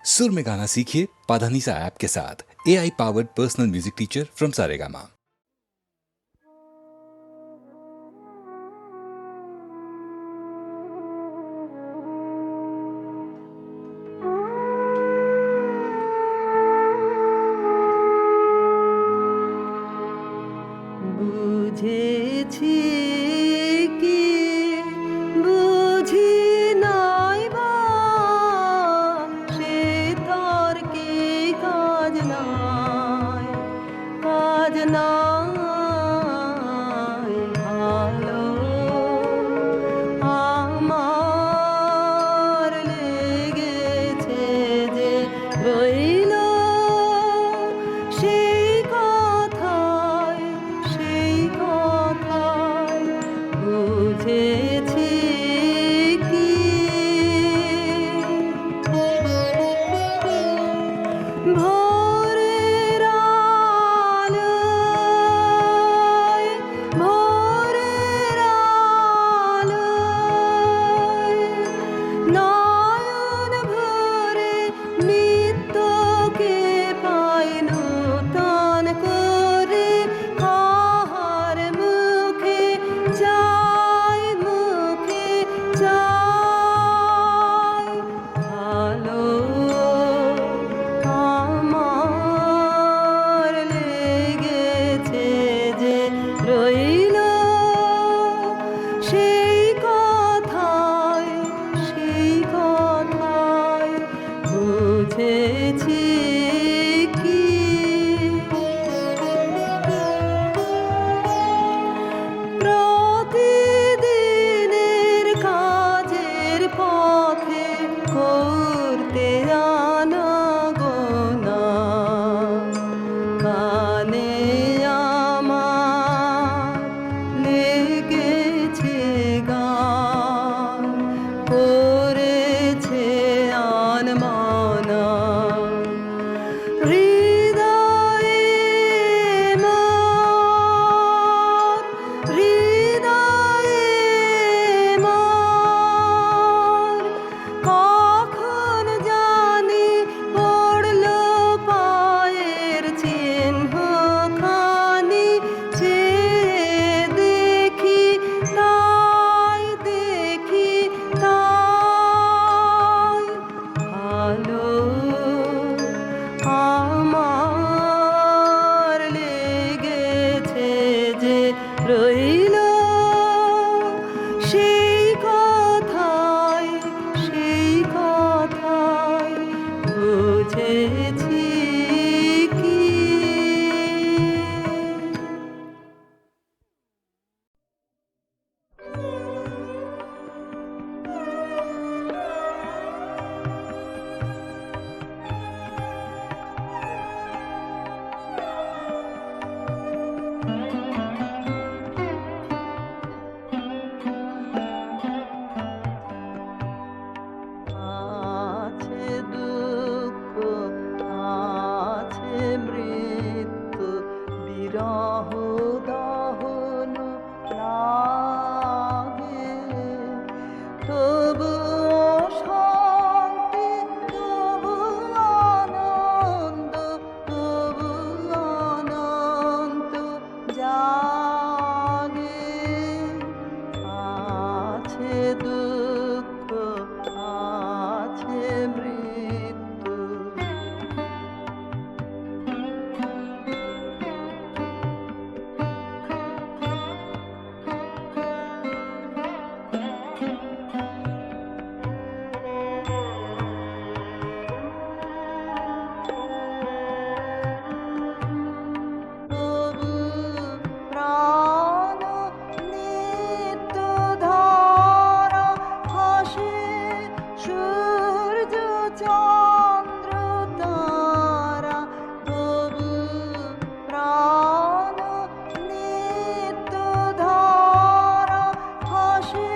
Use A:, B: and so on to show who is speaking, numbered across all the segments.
A: सुर में गाना सीखिए पाधानीसा ऐप के साथ। AI powered personal music teacher from Saregama.
B: বুঝেছি কি বুঝি নাই বা সে তর্কে কাজ নাই ভালো আমার লেগেছে যে রইল সেই কথায় বুঝেছি কি ভোরের আলোয় নয়ন ভরে নিত্যকে পাই নূতন করে কাহার মুখে যাই ভালো আমার লেগেছে যে রইল সেই কথায় বুঝেছি কি প্রতিদিনের কাজের পথে করতে আনাগোনা কানে আমার লেগেছে গান করেছে আনমনা হৃদয়ে মোর কখন জানি পড়ল পায়ের চিহ্ন খানি চেয়ে দেখি তাই ভালো আমার লেগেছে যে রইল সেই কথায় বুঝেছি কি আছে দুঃখ আছে মৃত্যু বিরহ দহন লাগে তবু শান্তি তবু আনন্দ জাগে আছে দুঃখ আছে মৃত্যু তবু প্রাণ নিত্য ধারা হাসে সূর্য চন্দ্র তারা তবু প্রাণ নিত্য ধারা হাসে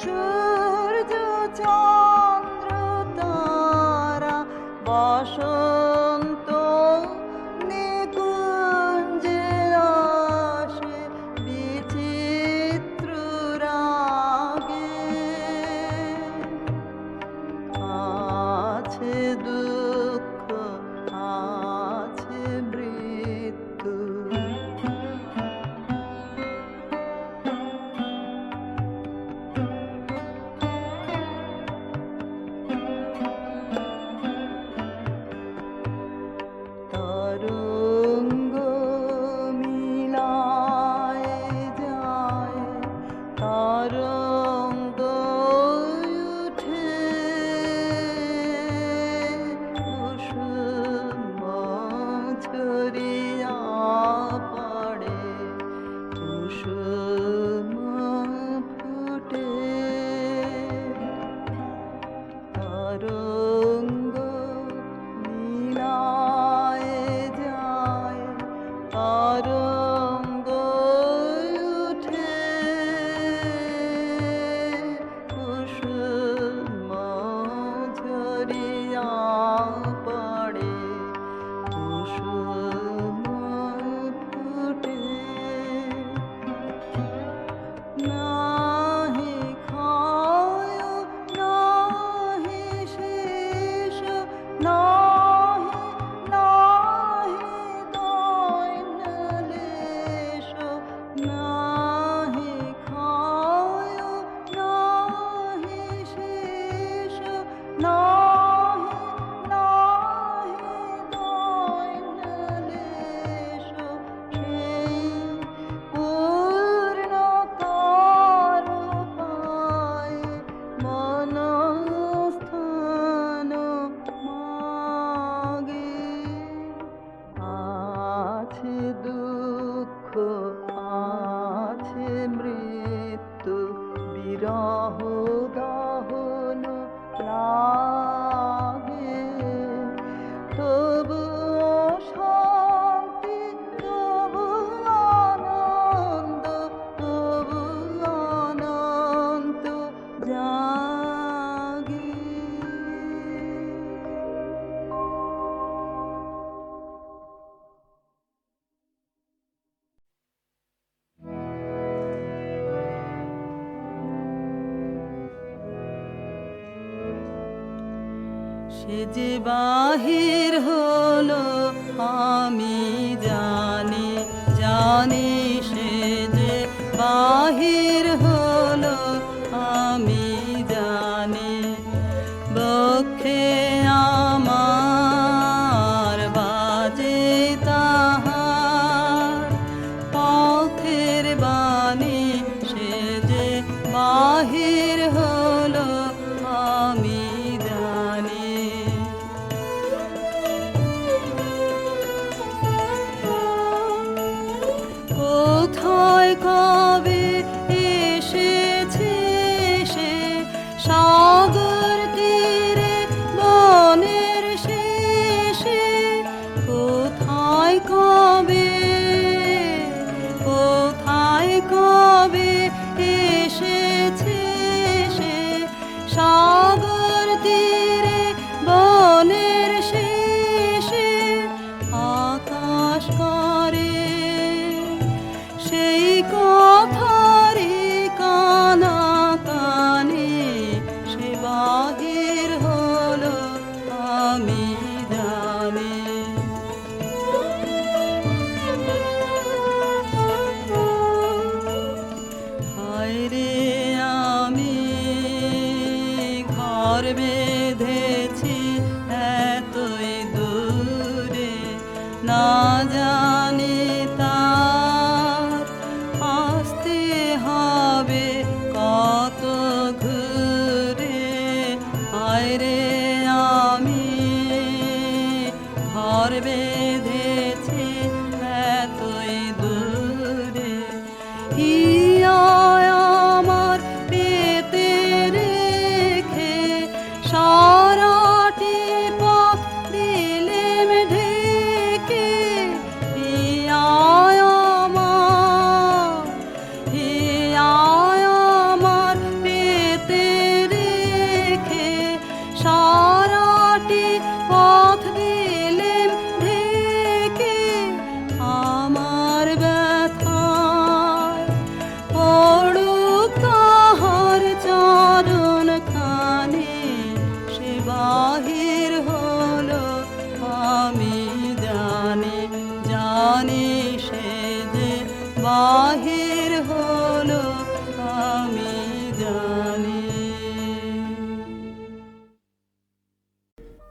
B: সূর্য চন্দ্র তারা বসন্ত নিকুঞ্জে আসে বিচিত্র রাগে আছে দুঃখ আছে মৃত্যু। তরঙ্গ মিলায় যায়, তরঙ্গ উঠে কুসুম ঝরিয়া পড়ে, কুসুম ফুটে। তরঙ্গ মিলায় যায়, তরঙ্গ উঠে কুসুম ঝরিয়া পড়ে, কুসুম ফুটে। নাহি ক্ষয় নাহি শেষ, নাহি নাহি দৈন্যলেশ, নাহি ক্ষয় নাহি শেষ, নাহি নাহি দৈন্যলেশ। সেই পূর্ণতার পায় মনস্থান মাগে। আছে দুঃখ আছে মৃত্যু, বিরহ দহন লাগে। তবু শান্তি, তবু আনন্দ, তবু অনন্ত জাগে। সে যে বাহির হলো আমি জানি, জানি সে যে বাহির হলো আমি জানি। বক্ষে আমার বাজে তাহার পথের বাণী, সে যে বাহির হলো আমি জানি। কোথায় কবে এসেছে সে সাগর তীরে বনের শেষে, কোথায় কবে, কোথায় কবে এসেছে সে সাগর তীরে বনের শেষে। আকাশ করে সেই কথারি কানা কানে, সে বাহির হলো আমি জানি। হায় রে আমি ঘর বেঁধেছি এতই দূরে, না জানি তার আসতে হবে কত ঘুরে। হায় রে আমি ঘর বেঁধেছি এতই দূরে, হিয়া আমার পেতে রেখে সারাটি পথ দিলেম ঢেকে। হিয়া আমার, হিয়া আমার পেতে রেখে সারাটি পথ দিলেম ঢেকে।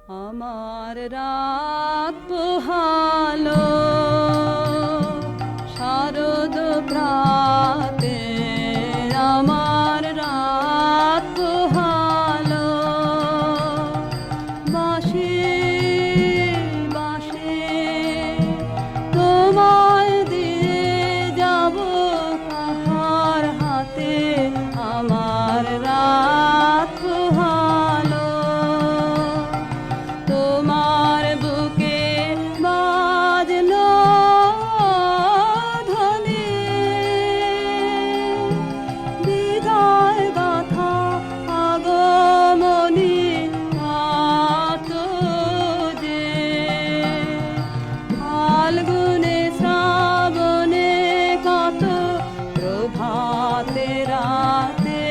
B: আমার রাত পোহালো শারদ প্রাতে, আমার রাত পোহালো বাঁশি বাঁশি তোমায় দিয়ে যাব কাহার হাতে, আমার রাত পোহালো তোমার বুকে বাজলো ধ্বনি বিদায় গাথা আগমনী কত যে ফাল্গুনে শ্রাবণে কত প্রভাতে রাতে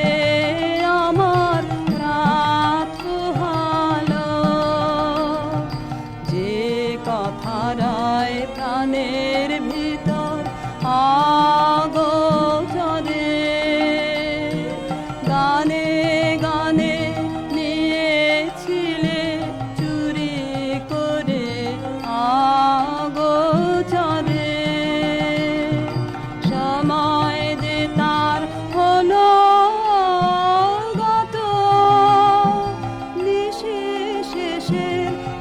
B: আমার রাত পোহালো যে কথা রায় প্রাণের ভিতর আগোচরে গানে গানে নিয়েছিলে চুরি করে আগোচরে সময় যে তার হলো গত নিশি শেষে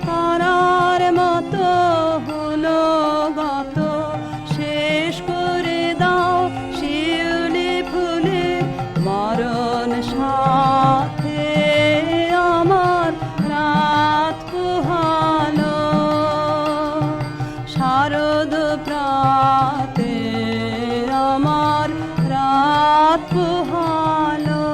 B: তারার মতো হলো গত শেষ করে দাও শিউলি ফুলে মরণ সাথে আমার রাত পোহালো শারদ প্রাতে আমার রাত পোহালো।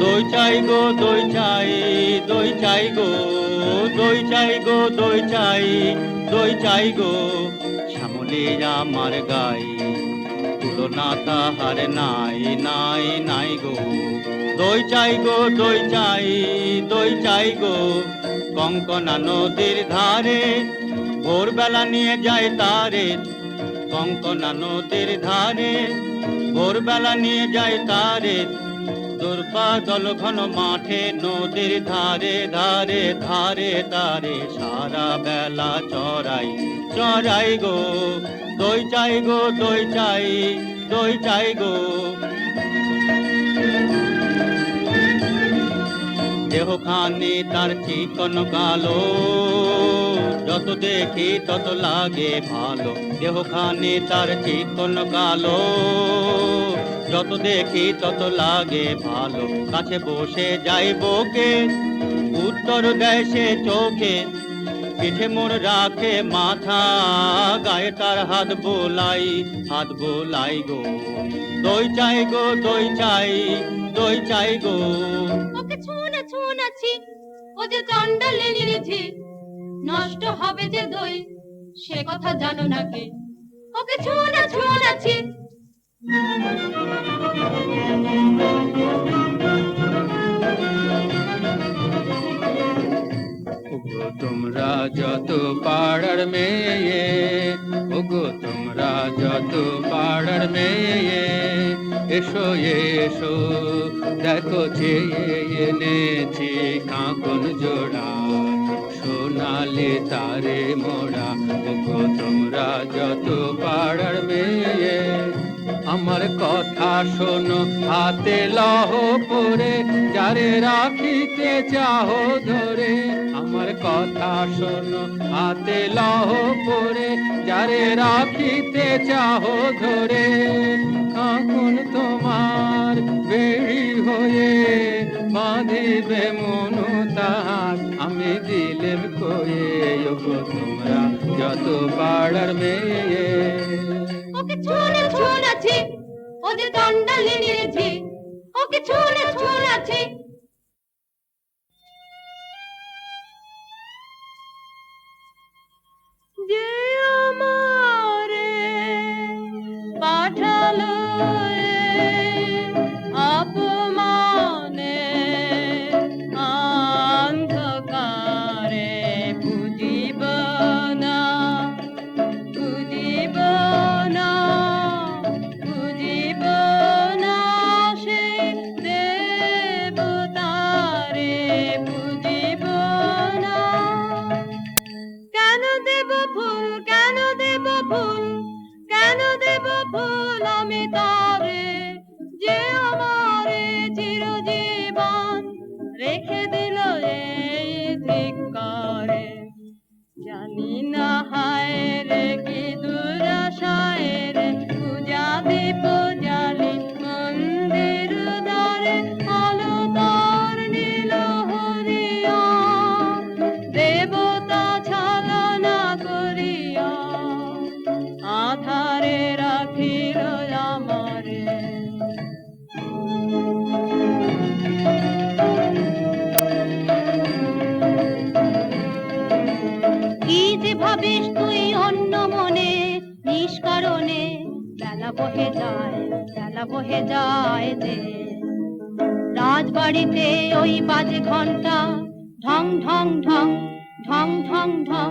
C: দই চাই গো দই চাই, দই চাই গো, দই চাই গো, দই চাই, দই চাই গো, শ্যামলে আমার গাই তুলনা তাহার নাই নাই নাই গো। দই চাই গো দই চাই, দই চাই গো, কঙ্কনা নদীর ধারে ভোরবেলা নিয়ে যায় তারে, কঙ্কনা নদীর ধারে ভোরবেলা নিয়ে যায় তারে, দুর্বাদল ঘন মাঠে নদীর ধারে ধারে ধারে ধারে সারা বেলা চড়াই চড়াই গো। দই চাই গো দই চাই, দই চাই গো। দেহখানি তার চিকন কালো, যত দেখি তত লাগে ভালো। দেহখানি তার চিকন কালো, যত দেখি তত লাগে ভালো। কাছে বসে যাইবকে উত্তর দেয় সে চোখে, পিঠে মোর রাখে মাথা, গায়ে তার হাত বোলাই গো। দই চাই গো দই চাই, দই চাই গো।
D: ওকে ছুঁনা ছুঁনাছি, ও যে চন্ডালের ঝি, নষ্ট হবে যে দই সে কথা জানো না কে। ওকে ছুঁনা ছুঁনাছি।
C: ওগো তোমরা যত পাড়ার মেয়ে, ওগো তোমরা যত পাড়ার মেয়ে, এসো এসো দেখো চেয়ে এনেছি কাঁকন জোড়া, সোনালি তারে মোড়া। ওগো তোমরা যত পাড়ার মেয়ে, আমার কথা শোনো হাতে লহ পরে, যারে রাখিতে চাহো ধরে। আমার কথা শোনো হাতে লহ পরে, যারে রাখিতে চাহো ধরে। কখন তোমার বেড়ি হয়ে বাঁধিবে মনু তাহার, আমি দিলেম কয়ে। ওগো তোমরা যত পাড়ার মেয়ে,
D: ওকে ছুঁনা ছুঁনাছি, ও যে চন্ডালের ঝি, ওকে ছুঁনা ছুঁনাছি।
B: যে আমার কেন দেব ফুল আমি তারে, যে আমারে চিরজীবন রেখে দিল এই ধিক্কারে। জানি না হায় রে কি দুরাশায় রে, পূজা দীপ জ্বালি মন্দির দ্বারে, আলো তার নীল হরিয়া, দেবতা ছলনা করিয়া আধারে রাখিল আমারে। কি যে ভাবিস তুই অন্য মনে নিষ্কারণে, বেলা বহে যায় যে রাজবাড়িতে ওই বাজে ঘন্টা, ঢং ঢং ঢং ঢং ঢং ঢং।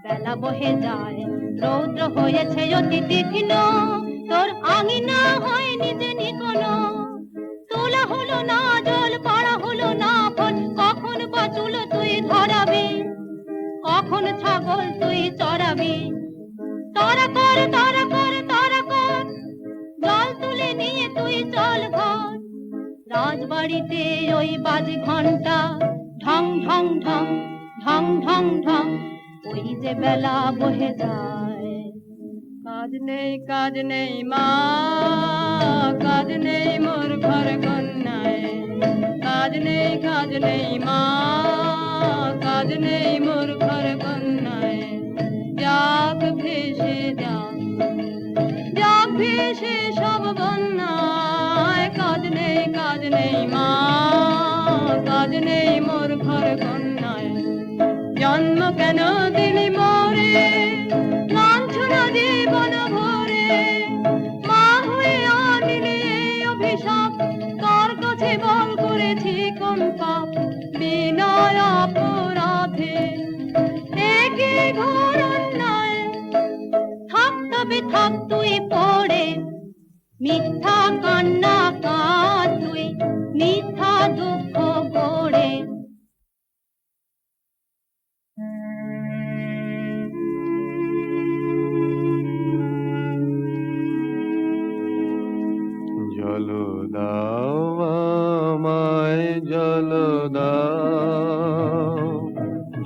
B: বেলা বহে যায়, রৌদ্র হয়েছে অতি তীক্ষ্ণ, তোর আঙিনা হয়নি যে নিকোনো। তোলা হলো না জল, পাড়া হলো না ফল, কখন বাঁচুল তুই ধরাবি, কখন ছাগল তুই চড়াবি। তারা কর তারা কর তারা কর, জল তুলে নিয়ে তুই চল ঘর। রাজবাড়িতে ওই বাজে ঘন্টা, ঢং ঢং ঢং ঢং ঢং ঢং। ওই যে বেলা বহে যায়। কাজ নেই মা, কাজ নেই মোর ঘর কন্যায়। কাজ নেই মা, কাজ নেই মোর ঘর কন্যায়। যাক ভেসে যাক, যাক ভেসে সব বন্যায়। কাজ নেই মা, কাজ নেই মোর ঘর কন্যায়। জন্ম কেন দিলি মোরে, লাঞ্ছনা জীবন ভরে। মা হয়ে আনিলি এই অভিশাপ, কার কাছে বল করেছি কোন পাপ। বিনয় অপরাধে একই ঘোর অন্যায়, থাক তবে থাক তুই পড়ে। মিথ্যা কান্না কাঁদ তুই, মিথ্যা দুঃখ গড়ে।
E: জল দাও আমায় জল দাও,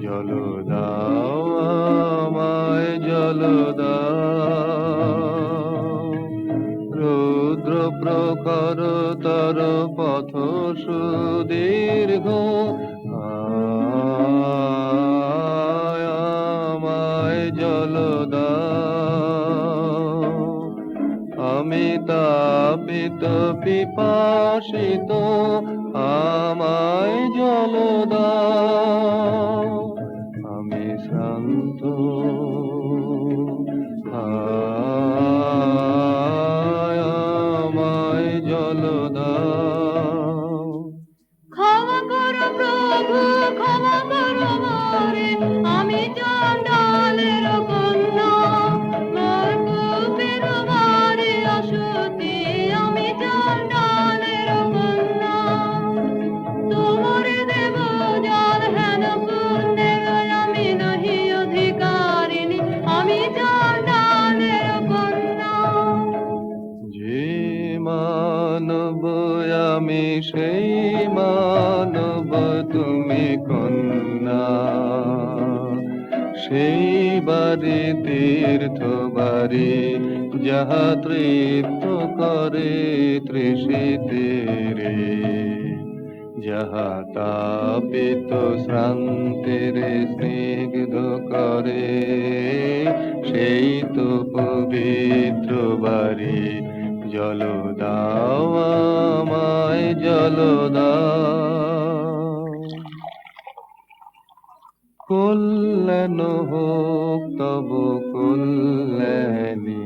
E: জল দাও আমায় জল দাও। রুদ্র প্রখর তর পথ সুদীর্ঘ, আমায় জল দাও। আমি তাপিত পিপাসিত, আমায় জল দাও। আমি শ্রান্ত, আমায় জল দাও।
B: ক্ষমা করো প্রভু, ক্ষমা করো মোরে, আমি চণ্ডালের কন্যা। মোর কূপের বারে অসতী, আমি চণ্ডালের কন্যা। তোমারে দেব জল হেন পুণ্যের, আমি নহি অধিকারিণী, আমি চণ্ডালের কন্যা।
E: যে মানব আমি সেই মানব তুমি কন্যা। সেই বাড়ি তীর্থ বাড়ি, যাহা তৃপ্ত করে তৃষিতের। যাহা তাপিত শ্রান্তের স্নিগ্ধ করে, সেই তো পবিত্র বাড়ি। জল দাও আমায় জল দাও। কল্যাণ হোক তব কল্যাণী।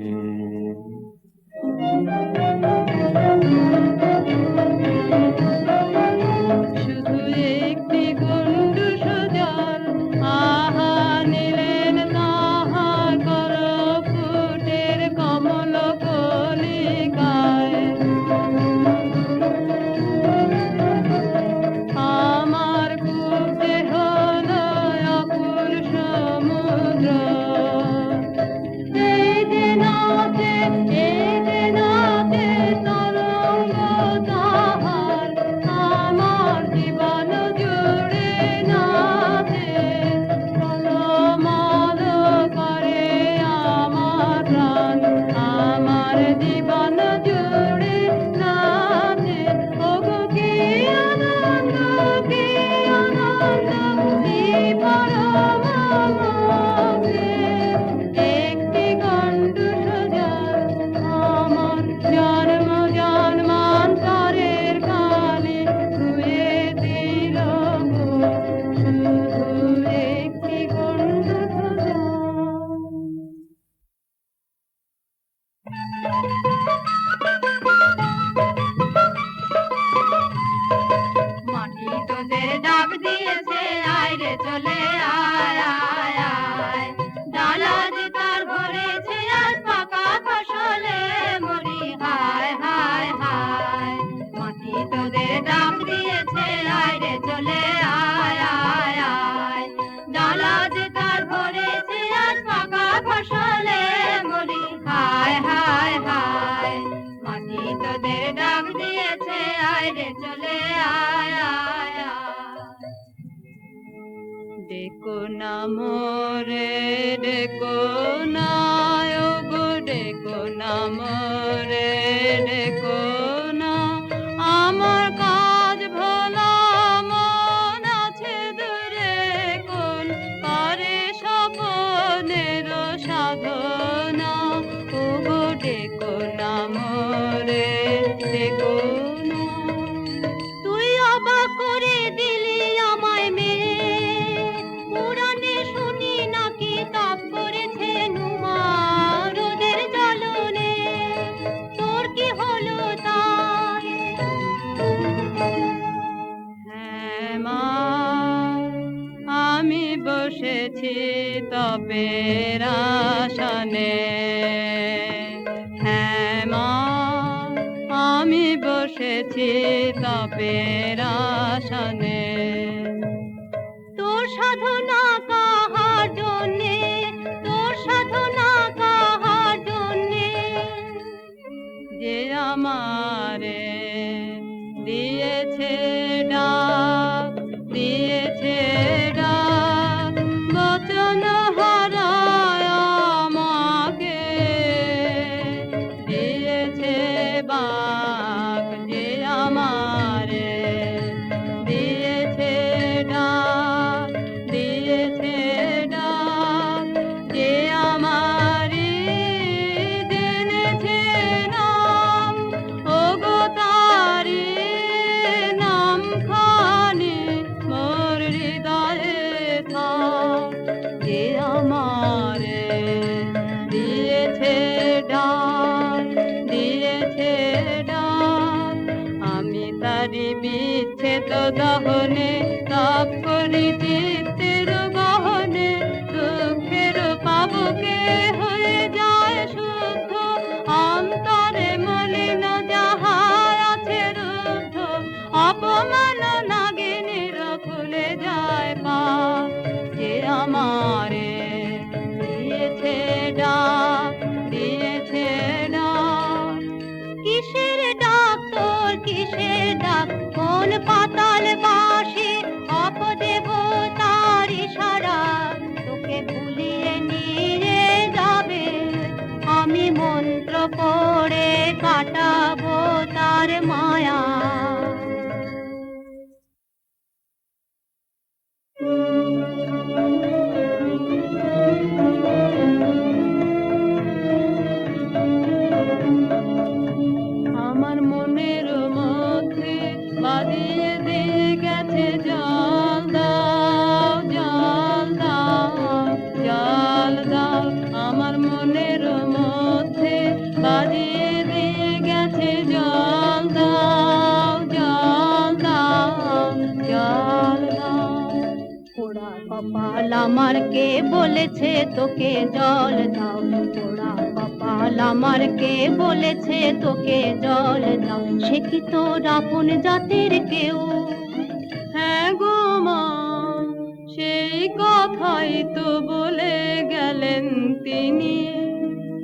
B: শুধু একটি গণ্ডু সুজল, আহা নিলেন তাহার কর ফুটের কমল কলিকায়। আমার কূপে হলো অকুল সমুদ্র,
D: মাটি তোদের ডাক দিয়েছে, আয় রে চলে আয় আয় আয়। ডালা যে তার ভরেছে আজ পাকা ফসলে মরি হায় হায় হায়। মাটি তোদের ডাক দিয়েছে, আয় রে চলে আয় আয় আয়। ডালা যে তার ভরেছে আজ পাকা ফসলে মরি হায় হায় হায়। মাটি তোদের ডাক দিয়েছে, আয় রে চলে আয় আয় আয়। ডেকো না মোরে ডেকো না, ওগো ডেকো না মোরে ডেকো না। আমার কাজ ভোলা মন আছে দূরে কোন করে স্বপনের সাধনা। ওগো ডেকো না মোরে ডেকো না। তুই অবাক করে দিলি আমায় মেয়ে, পুরাণে শুনি নাকি তাপ করেছে নুমা রোদের জ্বলনে। তোর কি হলো তাই? হ্যাঁ মা, আমি বসেছি তপের আসনে। হ্যাঁ মা, আমি বসেছি তপের আসনে। তোর সাধনা কাহার জন্যে, তোর সাধনা কাহার জন্যে, যে আমারে দিয়েছে ডাক, দিয়েছে ডাক। বচন হারায় আমাকে দিয়েছে বাক, যে আমারে দিয়েছে ডাক, দিয়েছে ডাক। যে আমারি জেনেছে নাম, ওগো তারি নাম খানি মোর হৃদয়ে থাক। যে আমারে দিয়েছে ডাক, দিয়েছে ডাক। আমি তারি বিচ্ছেদ দহনে তাপ করি চিত্তের গহনে। দুঃখের পাবকে হয়ে যায় শুদ্ধ, অন্তরে মলিন যাহা আছে রুদ্ধ। অপমান নাগিনীর খুলে যায় পাপ, যে আমারে দিয়েছে ডাক, দিয়েছে ডাক। কিসের ডাক তোর, কিসের ডাক? কোন পাতাল বাসি অপদেবতার ইশারা তোকে ভুলিয়ে নিয়ে যাবে। আমি মন্ত্র পড়ে কাটাবো তার মায়া। আমার মনের মধ্যে বাদিয়ে দিয়ে গেছে জল দাও, জল দাও, জল দাও। আমার মনের মধ্যে বাদিয়ে দিয়ে গেছে জল দাও, জল দাও, জল দাও। পোড়া কপাল আমার কে বলেছে তোকে জল দাও? পোড়া কপাল আমার কে বলেছে তোকে জল দাও? সে কি তোর আপন জাতের কেউ? হ্যাঁ গো মা, সেই কথাই তো বলে গেলেন তিনি।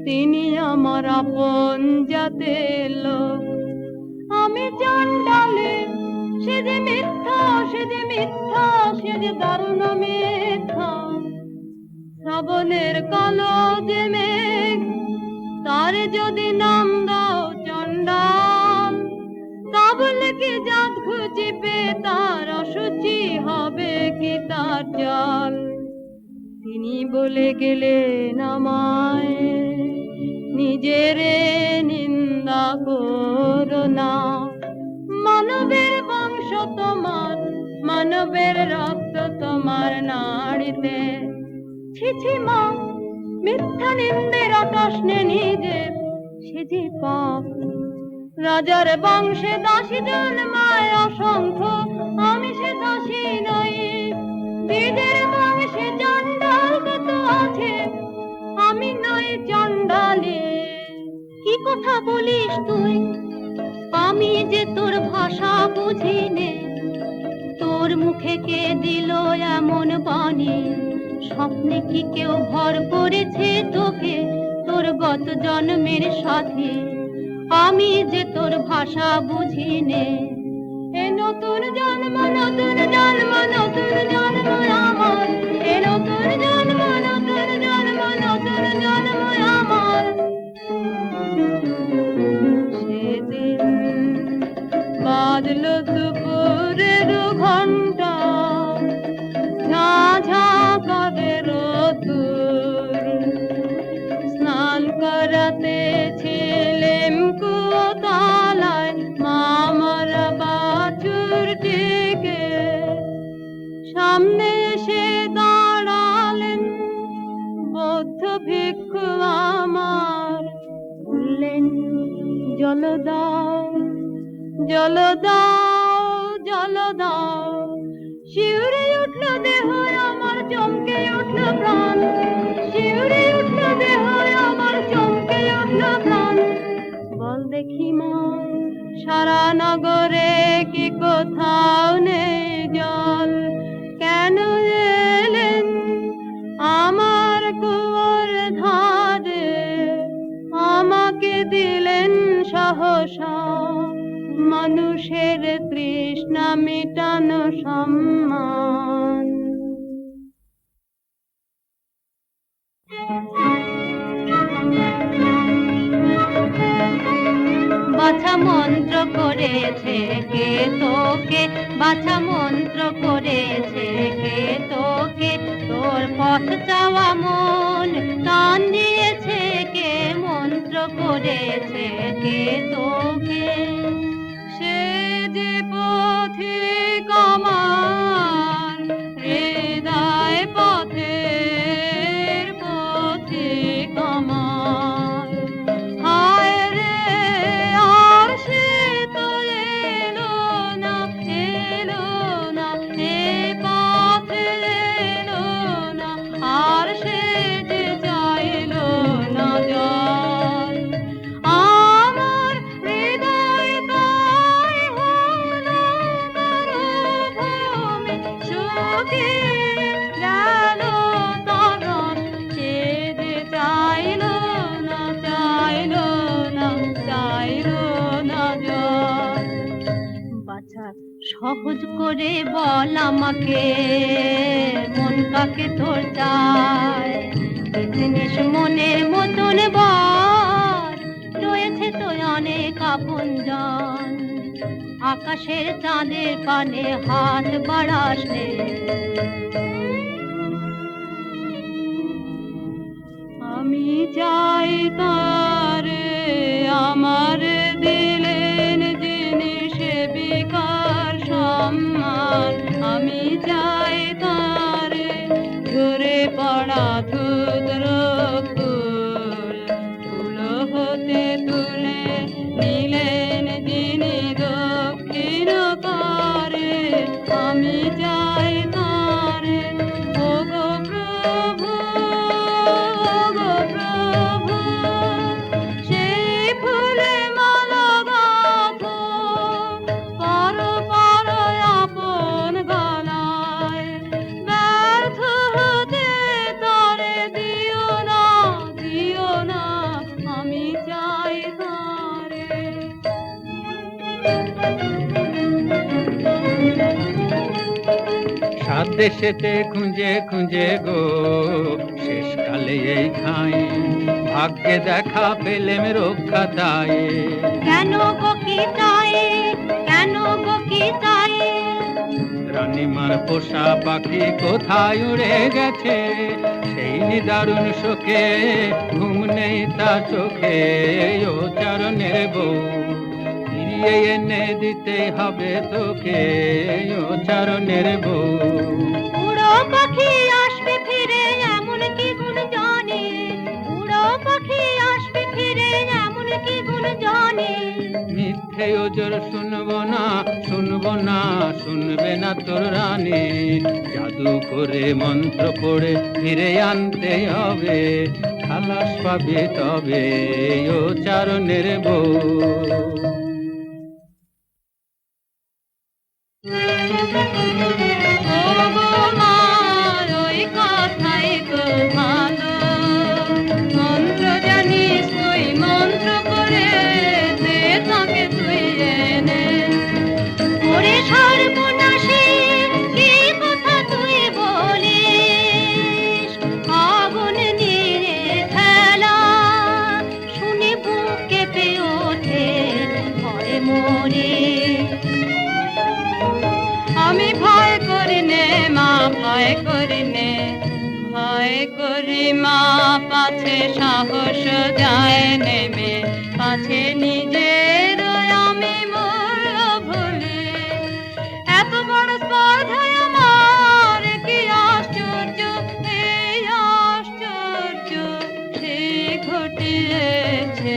D: তিনি আমার আপন জাতের লোক। আমি চণ্ডালে, সে যে মিথ্যা, সে যে মিথ্যা, সে যে দারুণ মিথ্যা। শ্রাবণের কালো যে মেঘ, তার যদি নাম দাও চণ্ডাল, তা বলে কি জাত খুঁজিবে তার অসুচি হবে কি তার জল? তিনি বলে গেলেন আমায়, নিজের নিন্দা করো না। মানবের বংশ তোমার, মানবের রক্ত তোমার নাড়িতে। ছি ছি মা, মিথ্যা নিন্দের তস্নে নিজে, সে
B: যে পাপ। রাজার বংশে দাসী জন্মায় অসংখ্য, আমি সে দাসী নই। বীজের বংশে চণ্ডাল কত আছে, আমি নই চণ্ডালী। কি কথা বলিস তুই, আমি যে তোর ভাষা বুঝি নে। তোর মুখে কে দিল এমন বাণী, স্বপ্নে কি কেউ ভর করেছে তোকে তোর গত জন্মের সাথে। আমি যে তোর ভাষা বুঝি নে। এ নতুন জন্ম, নতুন জন্ম, নতুন জন্ম আমার। এ নতুন জন্ম, নতুন জন্ম, নতুন জন্ম আমার। সেদিন বাজলো দুপুরের ঘন্টা, ঝাঁ ঝাঁ করে রোদ্দুর। স্নান করাতে ছিলেম কুয়োতলায়, মামারা বাছুরটিকে। সামনে এসে দাঁড়ালেন বৌদ্ধ ভিক্ষু আমার, বললেন জল দাও, জল দাও, জল দাও। শিউরে উঠল দেহ আমার, চমকে উঠল প্রাণ। শিউরে উঠল দেহ আমার, চমকে উঠল প্রাণ। বল দেখি মা, সারা নগরে কি কোথাও নেই জল? কেন এলেন আমার কুয়োর ধারে, আমাকে দিলেন সহসা মানুষের তৃষ্ণা মিটানো সম্মান। বাছা মন্ত্র করেছে কে তোকে, বাছা মন্ত্র করেছে কে তোকে। তোর পথ চাওয়া মন টান দিয়েছে কে, মন্ত্র করেছে কে তোকে। সে যে পথিক আমার, হৃদয় পথের পথিক আমার। হায় রে আর সে তো এলো না, এলো না, এ পথে এলো না। আর সে যে চাইলো না জল, আমার হৃদয় তাই হলো মরুভূমি। শুকিয়ে গেল তরণ, সে যে চাইলো না, চাইলো না, চাইলো না জল। বাছা সহজ করে বল আমাকে, মন কাকে তোর চায়? কি জিনিস মনের মতন বল, রয়েছে তো অনেক আপনজন। আকাশের চাঁদের পানে হাত বাড়াস নে। আমি চাই তারে আমার দিলেন জিনিসে বিকার সম্মান। আমি চাই তারে ঝরে পড়া ধুদ্র ফুল, তুলো হতে তুলে নিলেন যিনি দক্ষিণ করে। আমি চাই তারে ওগো প্রভু, ওগো প্রভু। সেই ফুলে মালা গাঁথো, পর পর আপন গলায়। ব্যর্থ হতে তারে দিও না, দিও না। আমি চাই তারে।
C: সাত দেশেতে খুঁজে খুঁজে গো, শেষকালে এই ঠাঁই ভাগ্যে দেখা পেলেম রক্ষা তাই।
B: কেন গো কি চাই, কেন গো কি চাই?
C: রানীমার পোষা পাখি কোথায় উড়ে গেছে, সেই নিদারুণ শোকে ঘুম নেই তার চোখে। ও চরণের বউ, ফিরিয়ে এনে দিতে হবে তোকে। ও চরণের বউ,
B: উড়ো পাখি আসবে ফিরে এমন কি গুণ জানি, উড়ো পাখি আসবে ফিরে এমন কি মন জানে।
C: মিথ্যে ওজর শুনবো না, শুনবো না, শুনবে না তোর রানী। জাদু করে মন্ত্র পড়ে ফিরে আনতে হবে, খালাস পাবে তবে ও চারণের বউ।
B: ওগো মা, ওই কথাই তো ভালো। মন্ত্র জানিস তুই, মন্ত্র করে দে তাকে তুই এনে। ওরে সর্বনাশী, কি কথা তুই বলিস? আগুন নিয়ে খেলা শুনে বুক কেঁপে ওঠে, ভয়ে মরে। আমি ভয় করি নে মা, ভয় করি নে, ভয় করি মা, পাছে সাহস যায় নেমে, পাছে নিজের আমি মরল ভুলে। এত বড় স্পর্ধায় আমার কি আশ্চর্য, এই আশ্চর্য সে ঘটিয়েছে,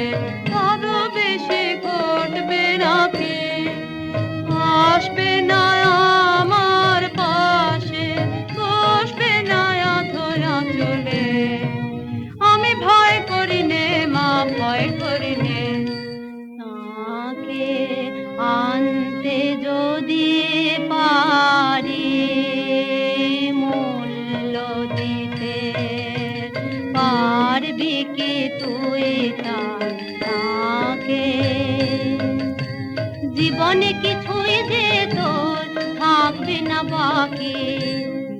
B: আরো বেশি ঘটবে নাকি? আসবে না আমার পাশে, বসবে না ধরা চলে। আমি ভয় করি নে মা, ভয় করি নে। তাকে আনতে যদি পারি, মূল্য দিতে পারবি কি তুই তাকে? জীবনে কিছুই যে তোর থাকবে না বাকি,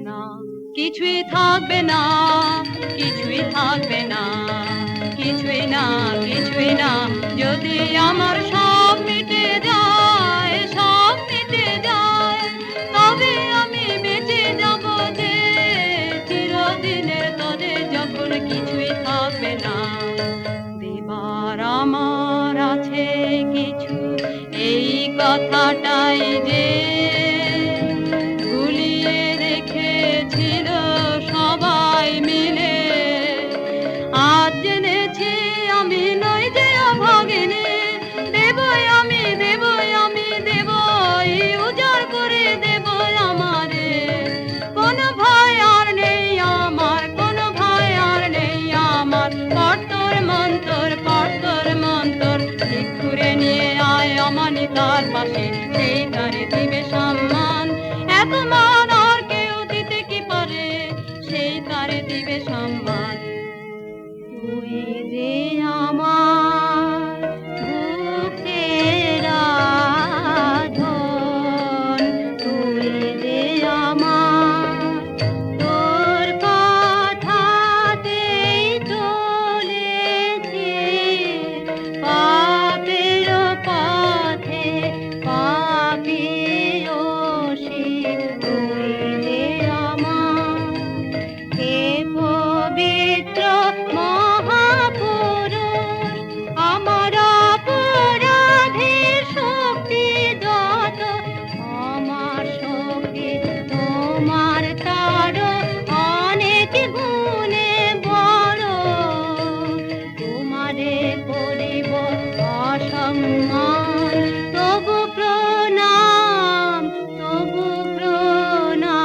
B: না কিছুই থাকবে না, কিছুই থাকবে না, কিছুই না, কিছুই না। যদি আমার সব মিটে যায়, সব মিটে যায়, তবে আমি বেঁচে যাব যে চিরদিনের তরে, যখন কিছুই থাকবে না। দেবার আমার আছে কিছু, এই কথাটাই যে ভুলিয়ে রেখেছিল সবাই মিলে। আজ জেনেছি আমি নই যে অভাগিনী, দেবই আমি, দেবই আমি, দেবই উজাড় করে দেবই আমারে। কোনো ভয় আর নেই আমার, কোনো ভয় আর নেই আমার। পড়তর মন্তর, পড়তর মন্তর, ঠিক করে নিয়ে আয় অমানিতার পাশে, সেই তারে দিবে সম্মান। এত মান আর কেউ দিতে কি পারে, সেই তারে দিবে সম্মান। তুই যে আমার বুকের আধন, তুই যে আমার, তোর কথাতেই চলেছি পাপের পথে, পাপিয়সী। তুই যে আমার হে পবিত্র মহাপুরুষ, আমার অপরাধের শক্তি যত, আমার শক্তি তোমার তারও অনেক গুণে বড়। তোমারে করিব অসম্মান, তবু প্রণাম, তবু প্রণাম,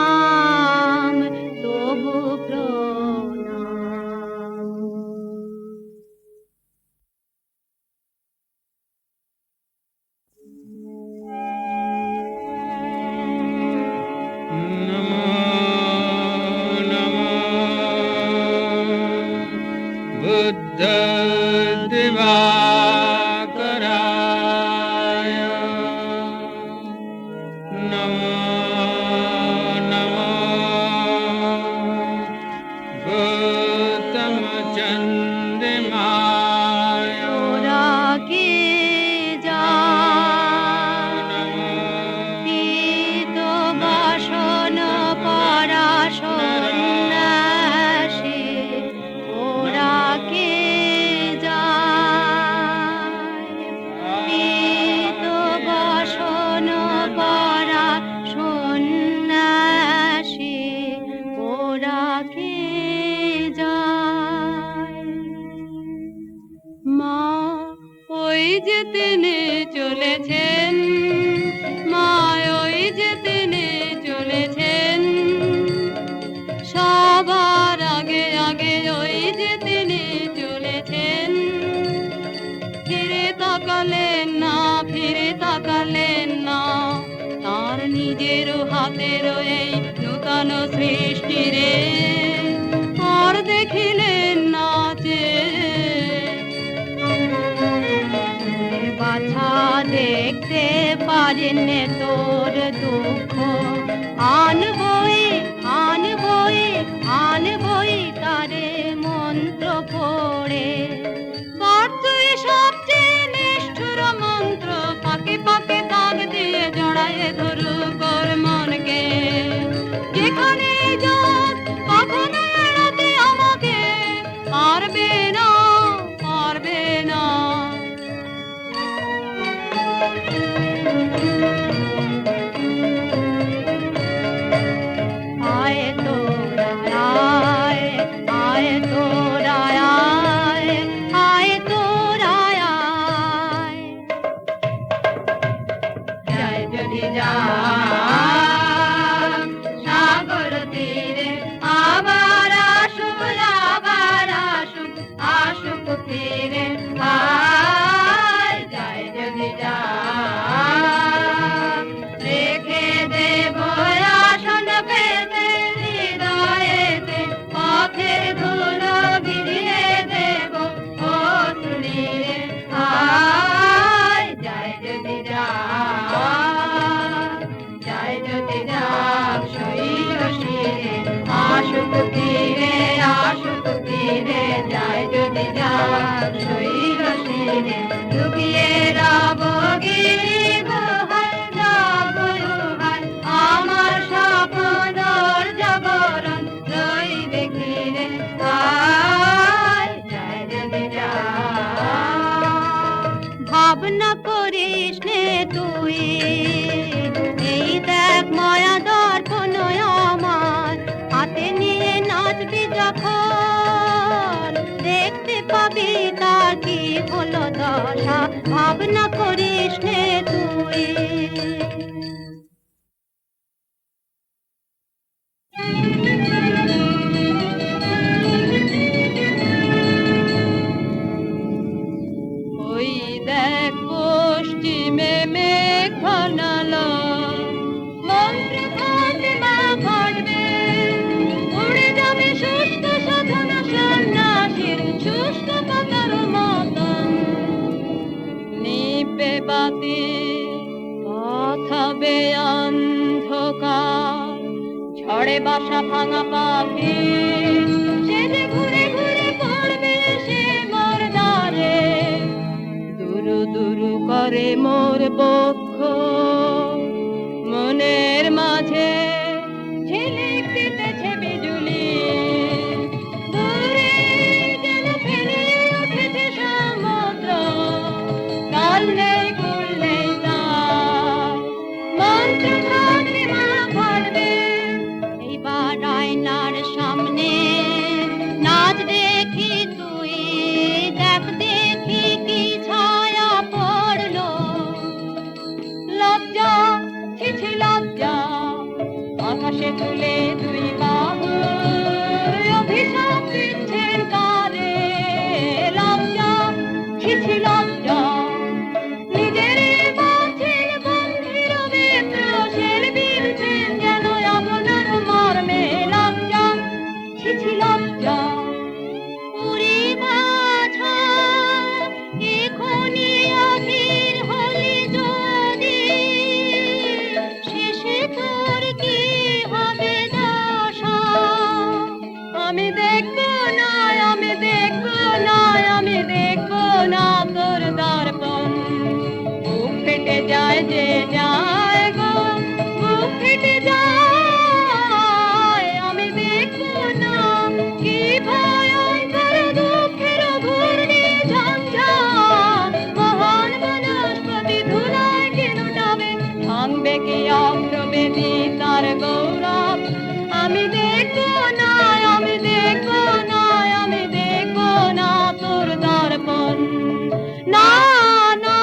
B: তবু প্রণাম।
C: নমো নমো বুদ্ধ দিবাকরা।
B: যে তিনি চলেছেন, মা ওই যে তিনি চলেছেন, সবার আগে আগে ওই যে তিনি চলেছেন। ফিরে তাকালেন না, ফিরে তাকালেন না, তার নিজের হাতের এই নূতন সৃষ্টি রে আর দেখিলেন না যে। বাছা দেখতে পারেন তোর দুঃখ, আনবই আনবই আনবই তারে মন্ত্র পড়ে। তুই সবচেয়ে নিষ্ঠুর মন্ত্র, পাকে পাকে দাগ দিয়ে জড়ায় ধরু কর মনকে। যেখানে যাক কখনো এড়াতে আমাকে পারবে না, পারবে না। আয় তোরা আয়, আয় তোরা আয়, আয় তোরা আয়।
D: যায় যদি যা সাগর তীরে, আবার আসুক, আবার আসুক, আসুক ফিরে। যায় যদি যা রেখে দেব আসন পেতে হৃদয়েতে, পথের ধুলো বিরিয়ে দেব ও তুলিয়ে। যায় যদি যা, যায় যদি যা শৈল শিরে, আসুক তীরে, আসুক তীরে। যায় যদি যা শৈল শিরে, লুকিয়ে রব গিরি গুহায়, যাব গুহায় আমার স্বপ্নর জাগরণ রইবে ঘিরে। যায় যদি যা।
B: ভাবনা করিস নে তুই, এই দেখ মায়া দর্পণ আমার হাতে নিয়ে নাচবি যখন, দেখতে পাবি তার কি হলো দশা। ভাবনা করিস নে তুই। ওই দেখ পশ্চিমে মেঘ ঘনালো, মন্ত্র ফাতেমা ঘটবে, উড়ে যাবে শুষ্ক সাধনা সন্ন্যাসীর শুষ্ক পাতার মতন। নিবে বাতি পাঠাবে অন্ধকার, ঝড়ে বাসা ভাঙা পাখি সে যে ঘুরে ঘুরে পড়বে সে মোর দ্বারে। দুরু দুরু করে মোর বক্ষ, মনের মাঝে ঝিলিক দিতেছে বিজুলি। দূরে যেন ফেলে উঠেছে সমুদ্র, কাল নেই কুল নেই তার। মন্ত্র ফাতেমা ঘটবে এইবার আয়নার সামনে, নাচ দেখি তুই, দেখ দেখি কি ছায়া পড়লো। লজ্জা ছিছি লজ্জা, আকাশে তুলে দুই বাহু অভিশাপ দিচ্ছেন কারে। লজ্জা ছিছি লজ্জা, নিজের বাঁচিল বন্ধির মিত্র শের বিনছেন যেন আপনার মর্মে। লজ্জা ছিছি লজ্জা। উড়ি বাছা এখনি অধীর হলি যদি, শেষে তোর কি হবে দশা। আমি দেখবো না, আমি দেখবো না, আমি দেখবো না তোর দর্পণ। বুক ফেটে যায় যে যায় গো, বুক ফেটে যায়। আমি দেখবো না কি ভয়ঙ্কর দুঃখের ঘূর্ণি ঝঞ্ঝা। মহান বনস্পতি ধুলায় কি লুটাবে, ভাঙবে কি অগ্রবেদী তার গৌরব। আমি দেখবো না, আমি দেখবো না, আমি দেখবো না তোর দর্পণ। না না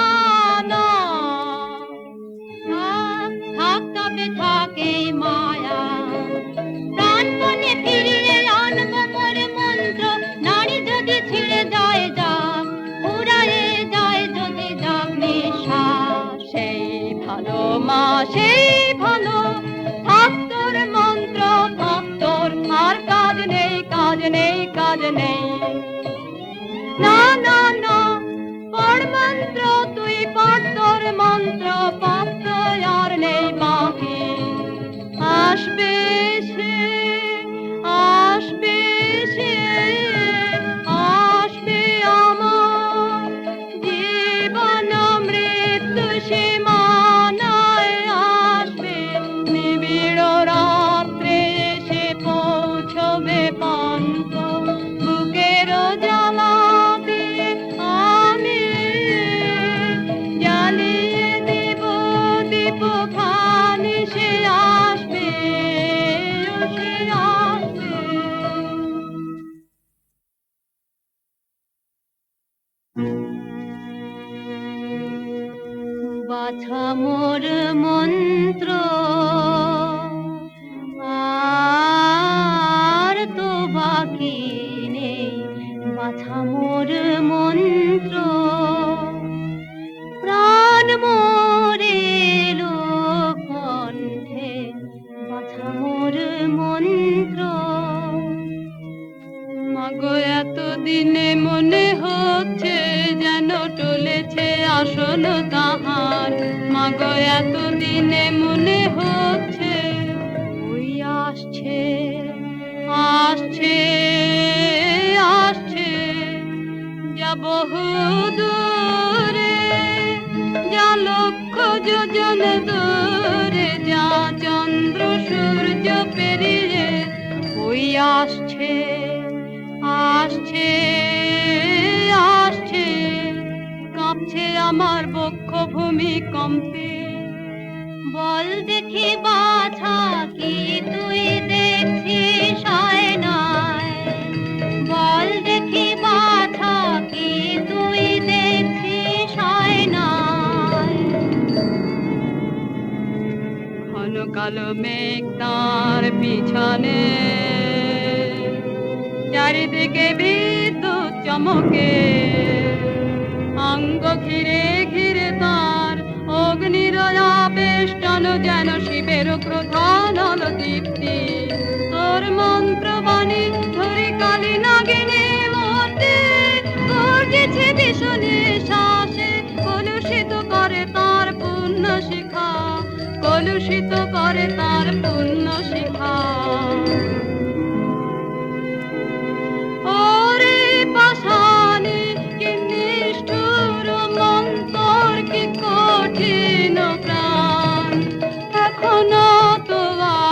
B: ভালো মা সেই ভালো, ভক্তর মন্ত্র ভক্তর আর কাজ নেই, কাজ নেই, কাজ নেই। না না না, পড় মন্ত্র তুই পড় তোর মন্ত্র, ভক্ত আর নেই বাকি। আসবে সে, আসবে সে, আসবে আমার জীবন মৃত্যু সীমানায় আসবে, নিবিড় রাত্রে এসে পৌঁছবে পান্ত, বুকের জ্বালা দিয়ে আমি জ্বালিয়ে দেব দীপ খানি, সে আসবে, সে আসবে। বাছা মোর মন্ত্র আর তো বাকি নেই, বাছা মোর মন্ত্র, প্রাণ মোরে কণ্ঠে, বাছা মোর মন্ত্র। মাগো এতদিনে মনে হচ্ছে যেন টলেছে আসন তাহার, মাগো এতদিনে মনে হচ্ছে ওই আসছে, আসছে, আসছে, যা বহু দূরে, যা লক্ষ যোজন দূরে, যা চন্দ্র সূর্য পেরিয়ে ওই আসছে, আসছে, আসছে, কাঁপছে আমার বক্ষ ভূমিকম্পে। বল দেখি বাছা কি তুই দেখছিস আয়নায়, বল দেখি বাছা কি তুই দেখছিস আয়নায়। ঘন কালো মেঘ তার পিছনে, চারিদিকে বিদ্যুৎ চমকে, অঙ্গ ঘিরে ঘিরে তার অগ্নির আবেষ্টন, যেন শিবের ক্রোধানল দীপ্তি। তোর মন্ত্রবাণী ধরি কালী নাগিনী মূর্তি, গর্জেছে ভীষণী শ্বাসে, কলুষিত করে তার পুণ্য শিখা, কলুষিত করে তার পুণ্য শিখা। ওরে পাষাণী কি নিষ্ঠুর মন্তর, কি কঠিন প্রাণ, এখনো তো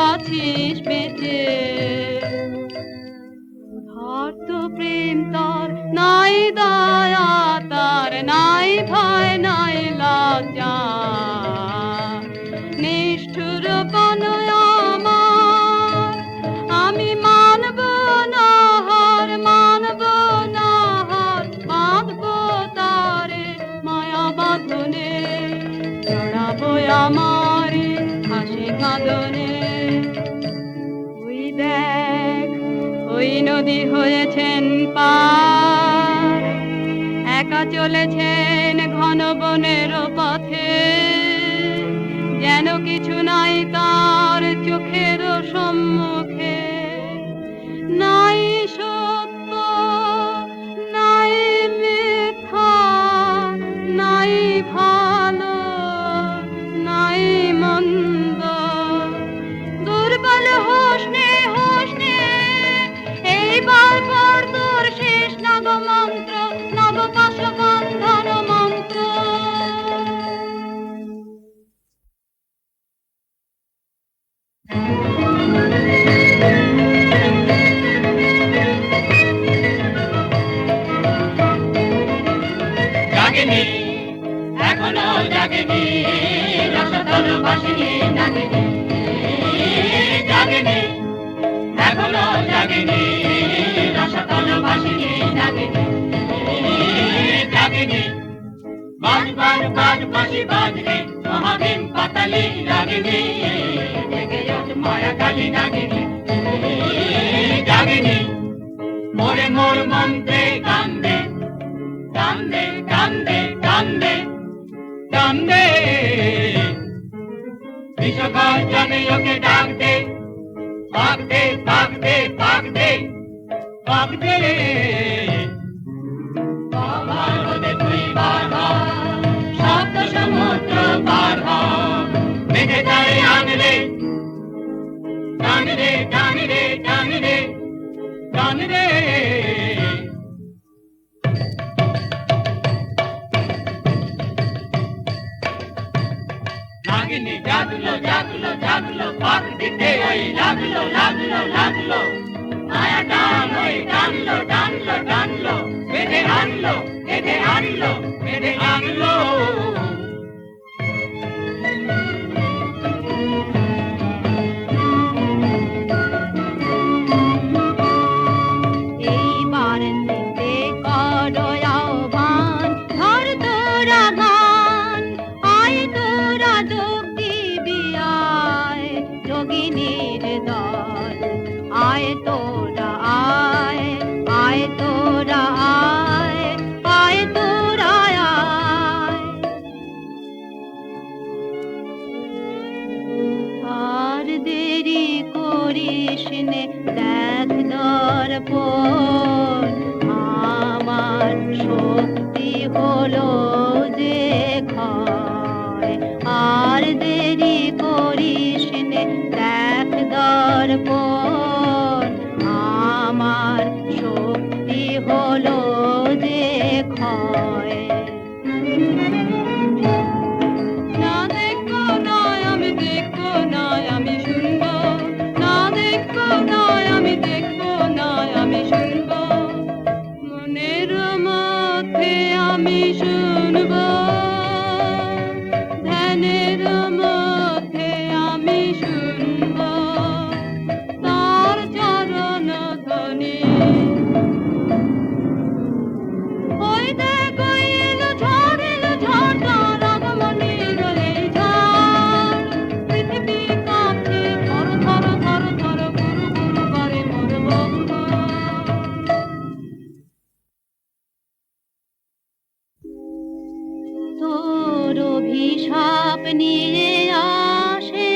B: আছিস বেঁচে। ধর্ত প্রেম তার নাই, দয়া তার নাই, ভয় নাই লজ্জা, নিষ্ঠুর কনয় আমার, আমি মানব না হার, মানব না হার, বাঁধবো তারে মায়া বাঁধনে, জড়াবো আমারে হাসি কাঁদনে। ওই দেখ ওই নদী হয়েছেন পার, একা চলেছেন ঘন বনের পথে, যেন কিছু নাই তার চোখের সম্মুখে, নাই সত্য, নাই মিথ্যা, নাই ভালো, নাই মন্দ। দুর্বল হোস নে, হোস নে, এইবার পর তোর শেষ নব মন্ত্র, নব পাশ বন্ধন মন্ত্র।
C: জাগেনি, এখনো জাগেনি, রসতল বাসিনী নাগিনী। জাগেনি, এখনো জাগেনি, রসতল বাসিনী নাগিনী। জাগেনি, বাজ বাজ বাজ বাঁশি বাজরে, মহাভীম পাতালি রাগিনী, জেগে ওঠ মায়া কালী নাগিনী। জাগেনি, মোরে মোর মন্ত্রে কান্দে, কান্দে, কান্দে, কান্দে, কান্দে, বিশ্বগর্জনে ওকে ডাক দে, পাক দে, পাক দে, পাক দে, পাক দে। বাবার রোদে তুই বার হ, সপ্ত সমুদ্র পার হ, মেঘে তারে আনলে, টান রে, টান রে, টান রে, টান রে। নাগিনী জাগলো, জাগলো, জাগলো, পাক দিতে ওই লাগলো, লাগলো, লাগলো। মায়া টান ওই টানলো, টানলো, টানলো, বেঁধে আনলো, বেঁধে আনলো, বেঁধে আনলো।
D: এইবার দিতে করো আহ্বান, ধর তোরা গান, আয় তোরা যোগ দিবি আয়, যোগিনীর দল, আয় তোরা আয়, আয় তোরা আয়, আয় তোরা আয়। আর দেরি করিস নে, দেখ দর্পণ, আমার শক্তি হলো যে ক্ষয়। আর দেরি করিস নে, দেখ দর্পণ, আমার শক্তি হলো যে ক্ষয়। না দেখবো নয় আমি দেখবো নয় আমি শুনবো, না দেখবো নয় আমি দেখবো নয় আমি শুনবো, মনের মধ্যে আমি শুনবো, ধ্যানের মধ্যে আমি শুনবো তার চরণ ধ্বনি। ওই দেখ ওই এলো ঝড়, এলো ঝড়, তার আগমনের এই ঝড়। পৃথিবী কাঁপছে থর থর থর থর, গুরু গুরু করে মোর বঙ্গ। তোর অভিশাপ নিয়ে আসে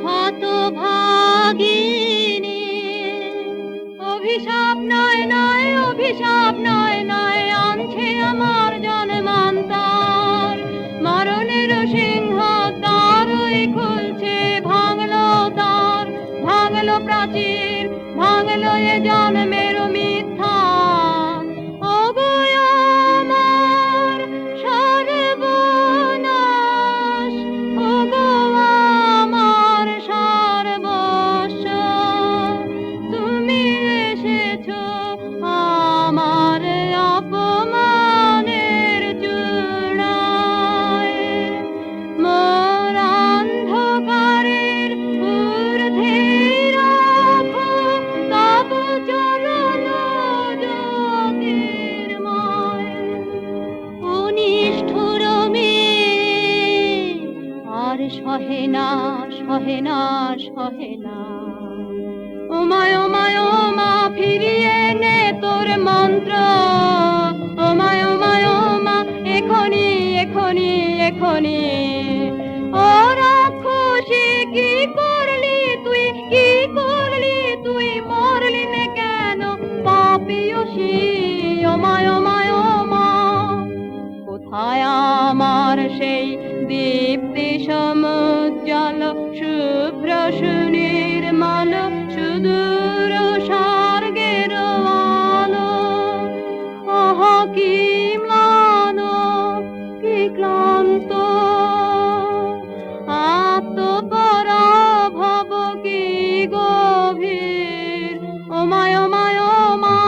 D: হতভাগিনী। অভিশাপ নয় নয়, অভিশাপ নয় নয়, আনছে আমার জন্মান্তর। মরণের সিংহ দ্বার ওই খুলছে, ভাঙলো দ্বার, ভাঙলো প্রাচীর, ভাঙলো এ জন্মের মিথ্যা। ওগো আমার সর্বনাশ, ওগো আমার সর্বস্ব, তুমি এসেছো আমার অপমানের চূড়ায়। মোর অন্ধকারের ঊর্ধ্বে রাখো তব চরণ জ্যোতির্ময়। অনিষ্ঠুর মেয়ে আর সহে না, সহে না, সহে না। ওমায় ওমায় ওমা ফিরিয়ে নে তোর মন্ত্র, ওমায় ওমায় ওমা এখনি, এখনি, এখনি। ও রাক্ষসী কি করলি তুই, কি করলি তুই, মরলি নে কেন পাপিয়সী। ওমায় ওমায় ওমা কোথায় আমার সেই দীপ্তি সমুজ্জ্বল শুভ্র সুনির্মল সুদূর স্বর্গের আলো। আহা কি ম্লান, কি ক্লান্ত, আত্মপরাভব কি গভীর। ওমায় ওমায় ওমা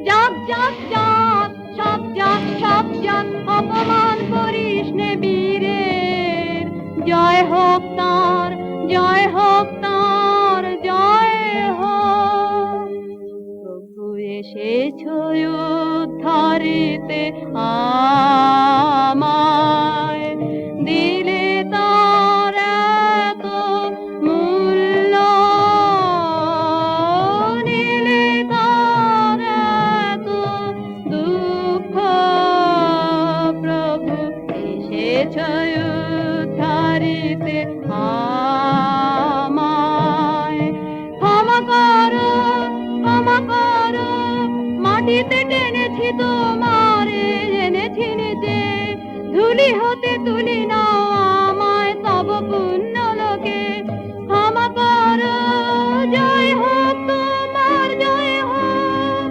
D: জাগ জাগ জাগ, সব জাগ সব জাগ, অপমান করিস নে বীরের। জয় হোক তার, জয় হোক তার, জয় হোক। প্রভু এসেছো উদ্ধারিতে আমায়, দিলে তার এত মূল্য, নিলে তার এত দুঃখ। প্রভু এসেছো উদ্ধারিতে
B: ধুলি হতে তুলি নাও আমায় তব পুণ্য লোকে, ক্ষমা করো, জয় হোক তোমার, জয় হোক,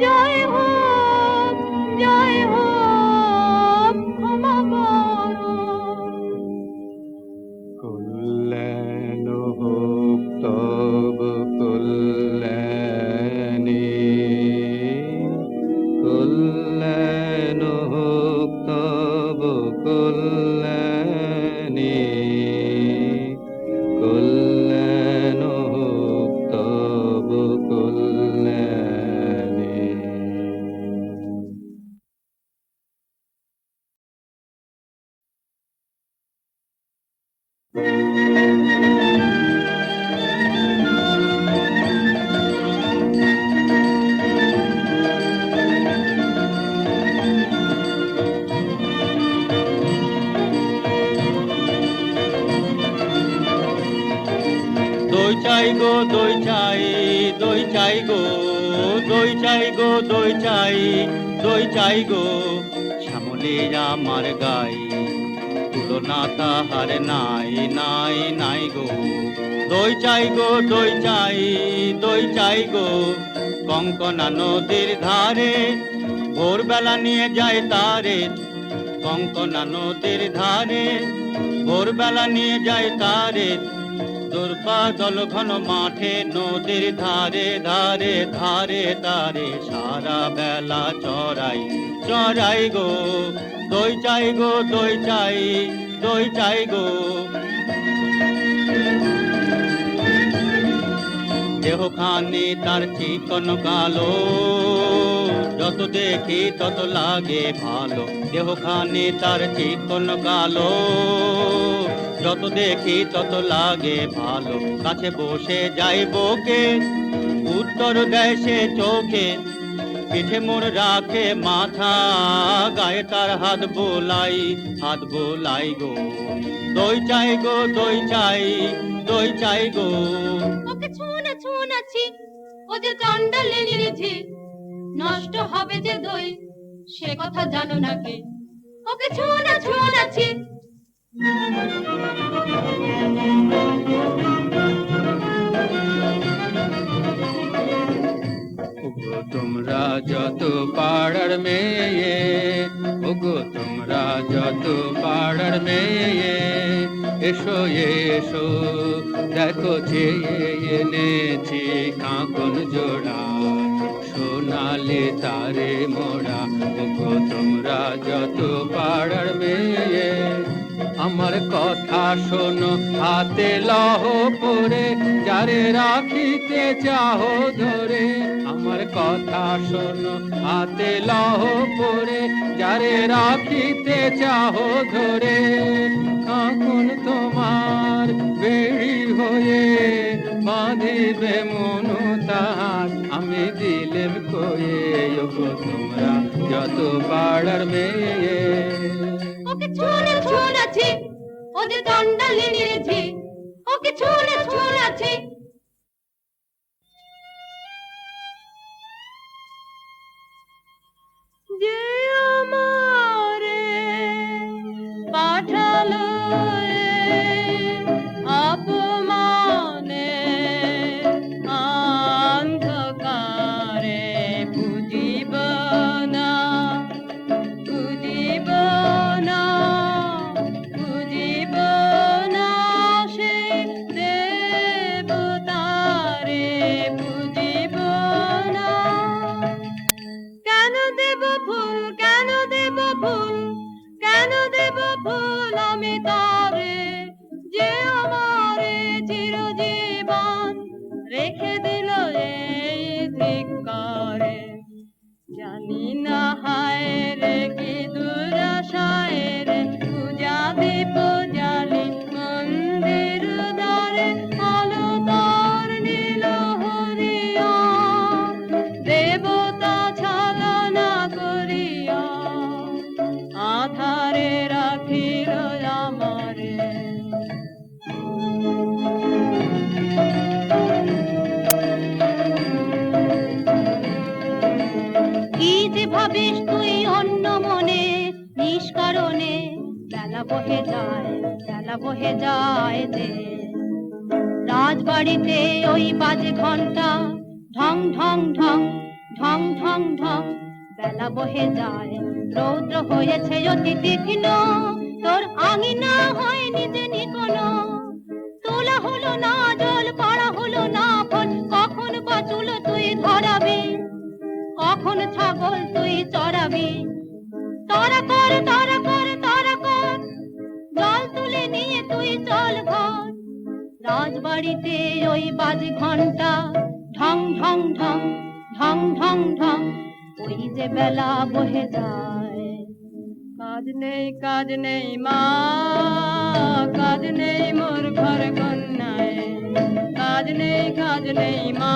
B: জয় হোক, জয় হোক, ক্ষমা করো।
E: কল্যাণ হোক তব কল্যাণী, কল্যাণ হোক তব কল্যাণী, কল্যাণ হোক তব কল্যাণী।
C: দই চাই গো দই চাই, দই চাই গো, দই চাই গো দই চাই, দই চাই গো, শ্যামলে আমার গাই, তুলনা তাহার নাই নাই নাই গো। দই চাই গো দই চাই, দই চাই গো, কঙ্কনা নদীর ধারে, ভোরবেলা নিয়ে যায় তারে, কঙ্কনা নদীর ধারে, ভোরবেলা নিয়ে যায় তারে, দুর্বাদল ঘন মাঠে নদীর ধারে ধারে ধারে ধারে, সারা বেলা চড়াই চড়াই গো। দই চাই গো দই চাই, দই চাই গো। দেহখানি তার চিকন কালো, যত দেখি তত লাগে ভালো। দেহখানি তার চিকন কালো, যত দেখি তত লাগে ভালো। কাছে বসে যাই বকে, উত্তর দেয় সে চোখে, পিঠে মোর রাখে মাথা, গায়ে তার হাত বোলাই গো। দই চাই গো দই চাই, দই চাই গো।
D: ওকে ছুঁনা ছুঁনাছি, ও যে চণ্ডালিনীর ঝি, নষ্ট হবে যে দই, সে কথা জানো না কে? ওকে ছুঁনা ছুঁনাছি।
E: ওগো তোমরা যত পাড়ার মেয়ে, ওগো তোমরা যত পাড়ার মেয়ে, এসো এসো দেখো চেয়ে এনেছি কাঁকন জোড়া, সোনালি তারে মোড়া। ওগো তোমরা যত পাড়ার মেয়ে, আমার কথা শোনো হাতে লহ পরে, যারে রাখিতে চাহো ধরে। আমার কথা শোনো হাতে লহ পরে, যারে রাখিতে চাহো ধরে। কাঁকন তোমার বেড়ি হয়ে বাঁধিবে মনু তাহার, আমি দিলেম কয়ে। ওগো তোমরা যত পাড়ার মেয়ে,
D: ওকে ছুঁনা ছুঁনাছি, ও যে চণ্ডালিনীর ঝি, ওকে ছুঁনা ছুঁনাছি।
B: যে আমারে পাঠালো অপমানে অন্ধকারে, বুঝিব না, বুঝিব না, বুঝিব না সে দেবতারে, বুঝিব না। কেন দেব ফুল, কেন দেব ফুল, কেন দেব ফুল আমি তারে, যে আমারে চিরজীবন রেখে দিল এই ধিক্কারে। জানি না হায় রে কি দুরাশায় রে, পূজা দীপ জ্বালি মন্দির দ্বারে, আলো তার নীল হরিয়া, দেবতা ছলনা করিয়া আধারে রাখিল আমারে। কি যে ভাবিস তুই অন্য মনে, নিষ্ক বনে বেলা বহে যায়, বেলা বহে যায় যে। রাজবাড়িতে ওই বাজে ঘন্টা ঢং ঢং ঢং ঢং ঢং ঢং, বেলা বহে যায়, রৌদ্র হয়েছে অতি তীক্ষ্ণ, তোর আঙিনা হয়নি যে নিকোনো। তোলা হলো না জল, পাড়া হলো না ফল, কখন বাছুল তুই ধরাবি, কখন ছাগল তুই চড়াবি। তারা কর তারা কর তারা কর, জল তুলে নিয়ে তুই চল ঘর। রাজবাড়িতে ওই বাজে ঘন্টা ঢং ঢং ঢং ঢং ঢং ঢং, ওই যে বেলা বহে যায়। কাজ নেই মা, কাজ নেই মোর ঘর কন্যায়, কাজ নেই মা,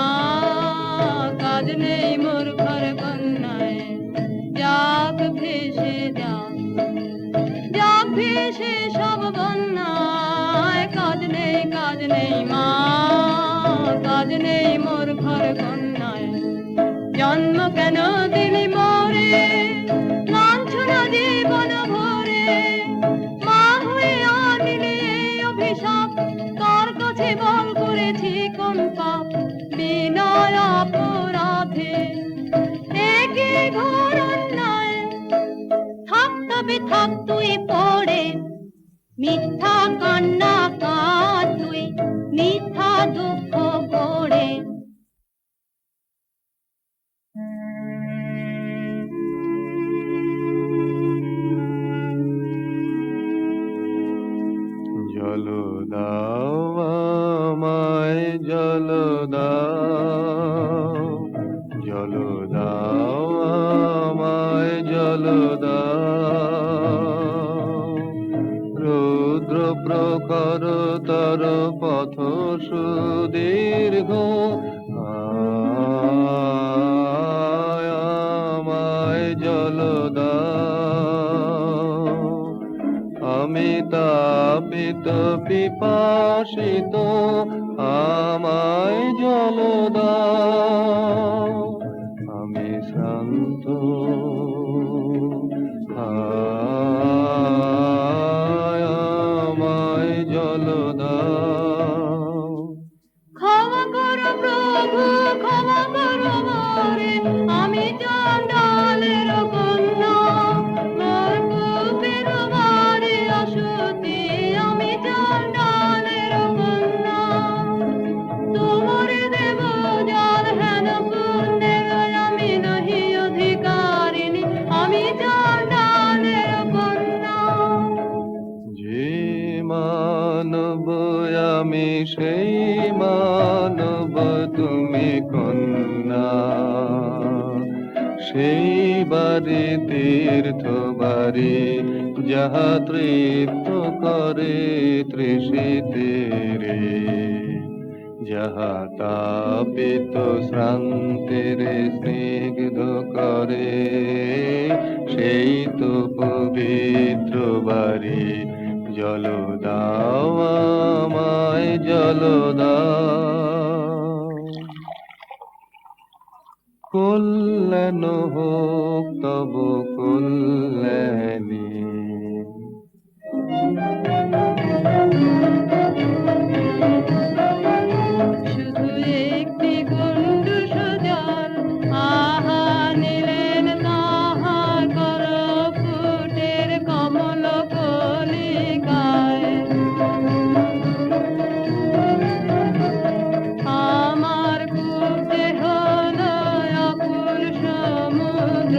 B: কাজ নেই মোর ঘর কন্যায়। যাক ভেসে যাক, যাক ভেসে সব বন্যায়, কাজ নেই মা, কাজ নেই মোর ঘর কন্যায়। জন্ম কেন দিলি মোরে, লাঞ্ছনা জীবন ভরে, মা হয়ে আনিলে অভিশাপ, তার কাছে বল করেছি কোন পাপ, বিনয় অপরাধে একই ঘোর অন্যায়। থাক তবে থাক তুই পড়ে, মিথ্যা কান্না কাঁদ তুই, মিথ্যা দুঃখ গড়ে।
E: জল দাও আমায় জল দাও, জল দাও আমায় জল দাও। রুদ্র প্রখর তর পথ সুদীর্ঘ, আমায় জল দাও। আমি তাপিত পিপাসিত, আমায় জল দাও। আমি শ্রান্ত, আমায় জল দাও।
B: ক্ষমা করো প্রভু, ক্ষমা করো মোরে, আমি চণ্ডালের কন্যা, মোর কূপের বাড়ি অসতী, আমি চণ্ডালের কন্যা। তোমার দেব জল হেন পুণ্যের, আমি নহি অধিকারিণী, আমি চণ্ডালের কন্যা।
E: যে মানব আমি সেই মানব তুমি কন্যা, সেই বাড়ি তীর্থ বাড়ি, যাহা তৃপ্ত করে তৃষিতের, যাহা তাপিত শ্রান্তের স্নিগ্ধ করে, সেই তো পবিত্র বাড়ি। জল দাও আমায় জল দাও। কল্যাণ হোক তব কল্যাণী,
B: শুধু একটি গণ্ডূষ জল, আহা নিলেন তাহার করপুটের কমল কলিকায়। আমার কূপে হলো অকুল সমুদ্র,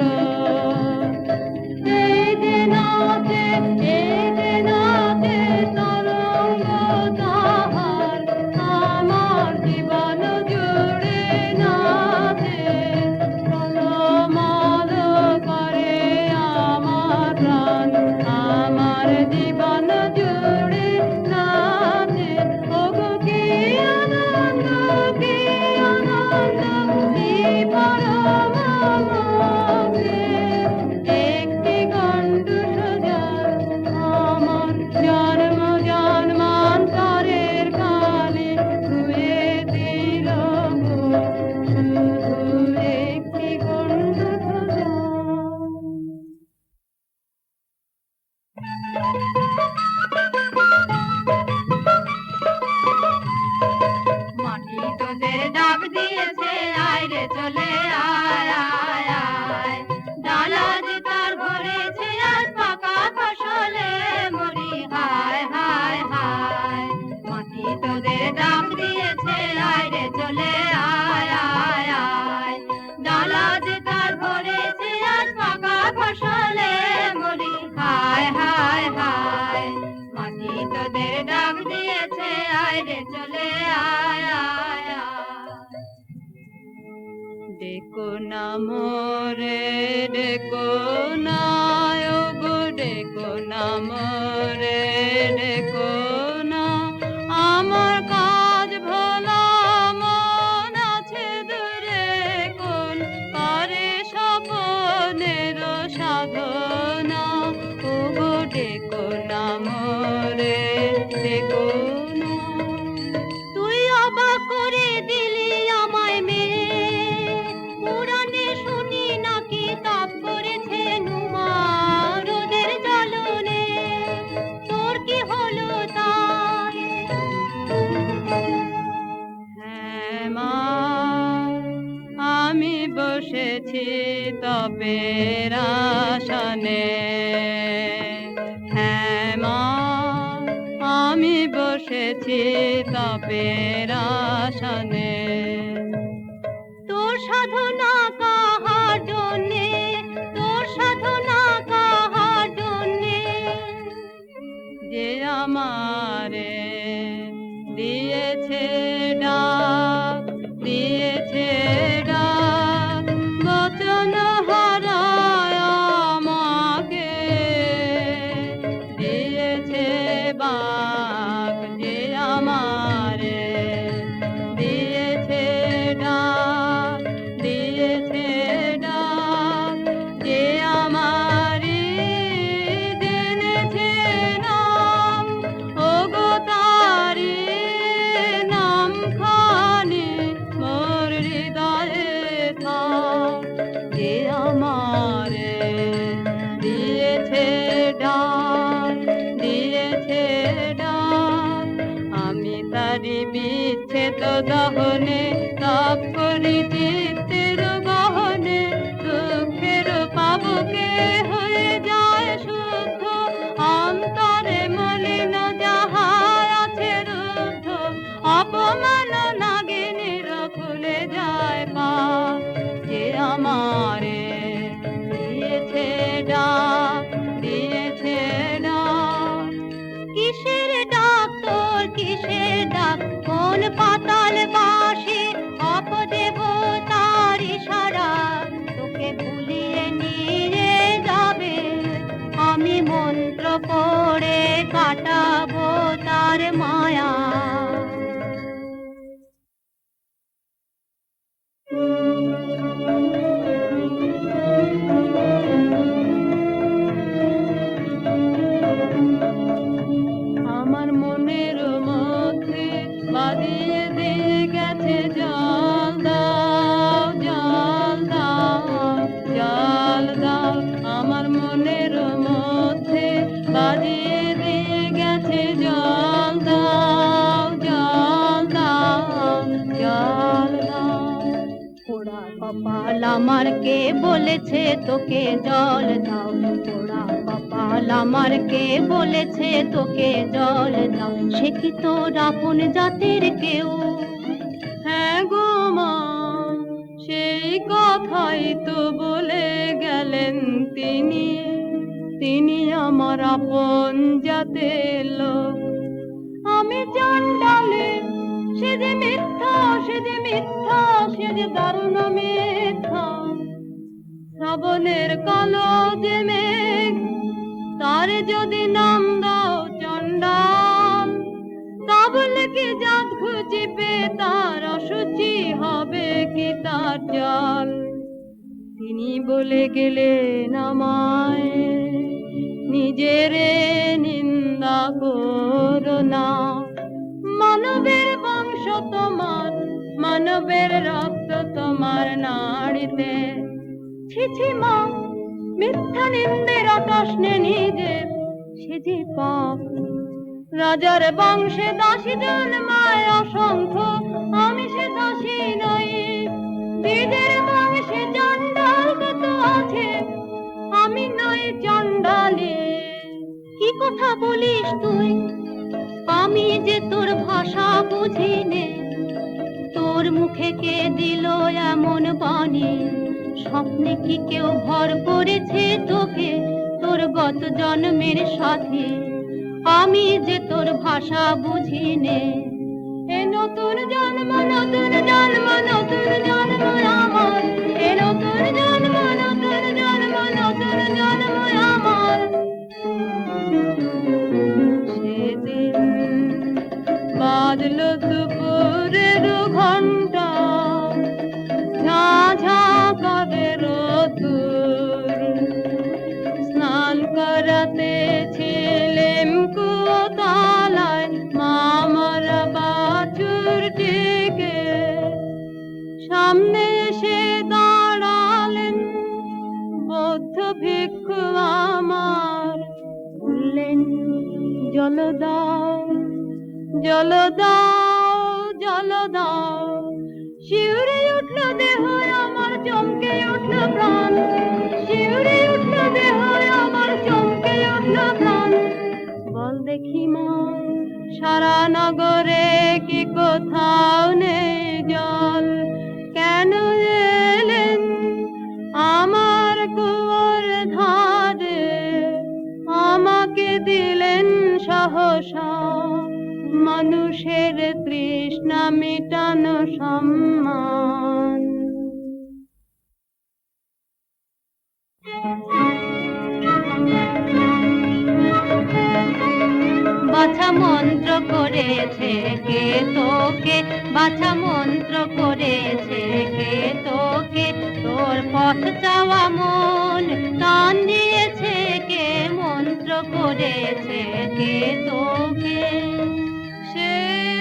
D: মাটি তোদের ডাক দিয়েছে, আয় রে চলে আয় আয় আয়। ডালা যে তার ভরেছে আজ পাকা ফসলে মরি হায় হায় হায়। মাটি তোদের ডাক দিয়েছে, আয় রে চলে আয় আয় আয়। ডালা যে তার ভরেছে আজ পাকা ফসলে মরি হায় হায় হায়। মাটি তোদের ডাক দিয়েছে, আয় রে চলে আয় আয় আয়।
B: ডেকো না মোরে ডেকো না, ও গো ডেকো না মোরে ডেকো না। আমার কাজ ভোলা মন আছে দূরে কোন করে স্বপনের সাধনা। ও গো ডেকো না মোরে ডেকো না। তুই অবাক করে দিলি আমায় মেয়ে, পুরাণে শুনি নাকি তাপ করেছে নুমার রোদের জ্বলনে। তোর কি হলো তাই? হ্যাঁ মা, আমি বসেছি তপের আসনে। হ্যাঁ মা, আমি বসেছি তপের আসনে। তোর সাধনা কাহার জন্যে, তোর সাধনা কাহার জন্যে, যে আমারে দিয়েছে ডাক, দিয়েছে ডাক। বচন হারায় আমাকে দিয়েছে বাক, যে আমারে দিয়েছে ডাক, দিয়েছে ডাক। যে আমারি জেনেছে নাম, ও গো তারি নাম খানি মোর হৃদয়ে থাক। যে আমারে দিয়েছে ডাক, দিয়েছে ডাক। আমি তারি বিচ্ছেদ দহনে তাপ করি চিত্তের গহনে। দুঃখের পাবকে হয়ে যায় শুদ্ধ, অন্তরে মলিন যাহার আছে রুদ্ধ। অপমান নাগিনীর খুলে যায় পাপ, যে আমারে দিয়েছে ডাক, দিয়েছে ডাক। কিসের ডাক তোর, কিসের ডাক? কোন পাতাল বাসি অপদেবতার ইশারা তোকে ভুলিয়ে নিয়ে যাবে। আমি মন্ত্র পড়ে কাটাবো তার মায়া। আমার মনের মধ্যে বাদিয়ে দিয়ে গেছে জল দাও, জল দাও, জল দাও। আমার মনের মধ্যে বাদিয়ে দিয়ে গেছে জল দাও, জল দাও, জল দাও। পোড়া কপাল আমার কে বলেছে তোকে জল দাও? পোড়া কপাল আমার কে বলেছে তোকে জল দাও? সে কি তোর আপন জাতের কেউ? হ্যাঁ গো মা, সেই কথাই তো বলে গেলেন তিনি। তিনি আমার আপন জাতের লোক। আমি চণ্ডালে, সে যে মিথ্যা, সে যে মিথ্যা, সে যে দারুণ মিথ্যা। শ্রাবণের কালো যে মেঘ, তার যদি নাম দাও চণ্ডাল, তা বলে কি জাত খুঁজিবে তার অসুচি হবে কি তার জল? তিনি বলে গেলেন আমায়, নিজেরে নিন্দা করো না। মানবের বংশ তোমার, মানবের রক্ত তোমার নাড়িতে। ছি ছি মা, মিথ্যা নিন্দের আকাশ নে নিজের, যে পাপ। রাজার বংশে দাসী জন্মায় অসংখ্য, আমি সে দাসী নই। দিদের বংশে চণ্ডাল কত আছে, আমি নই চণ্ডালী। কি কথা বলিস তুই, আমি যে তোর ভাষা বুঝি নে। তোর মুখে কে দিল এমন বাণী, স্বপ্নে কি কেউ ভর করেছে তোকে তোর গত জন্মের সাথে। আমি যে তোর ভাষা বুঝি নে। এ নতুন জন্ম, নতুন জন্ম, নতুন জন্ম আমার। এ নতুন জন্ম, নতুন জন্ম, নতুন জন্ম আমার। সেদিন বাজলো দুপুরের ঘণ্টা, ঝাঁ ঝাঁ করে রোদ্দুর। স্নান করাতে ছিলেম কুয়োতলায়, মামারা বাছুরটিকে। সামনে এসে দাঁড়ালেন বৌদ্ধ ভিক্ষু আমার, বললেন জল দাও, জল দাও, জল দাও। শিউরে উঠল দেহ আমার, চমকে উঠল প্রাণ। শিউরে উঠল দেহ আমার, চমকে উঠল প্রাণ। বল দেখি মা, সারা নগরে কি কোথাও নেই জল? কেন এলেন আমার কুয়োর ধারে, আমাকে দিলেন সহসা মানুষের তৃষ্ণা মিটানো সম্মান। বাছা মন্ত্র করেছে কে তোকে, বাছা মন্ত্র করেছে কে তোকে। তোর পথ চাওয়া মন টান দিয়েছে কে, মন্ত্র করেছে কে তোকে। সে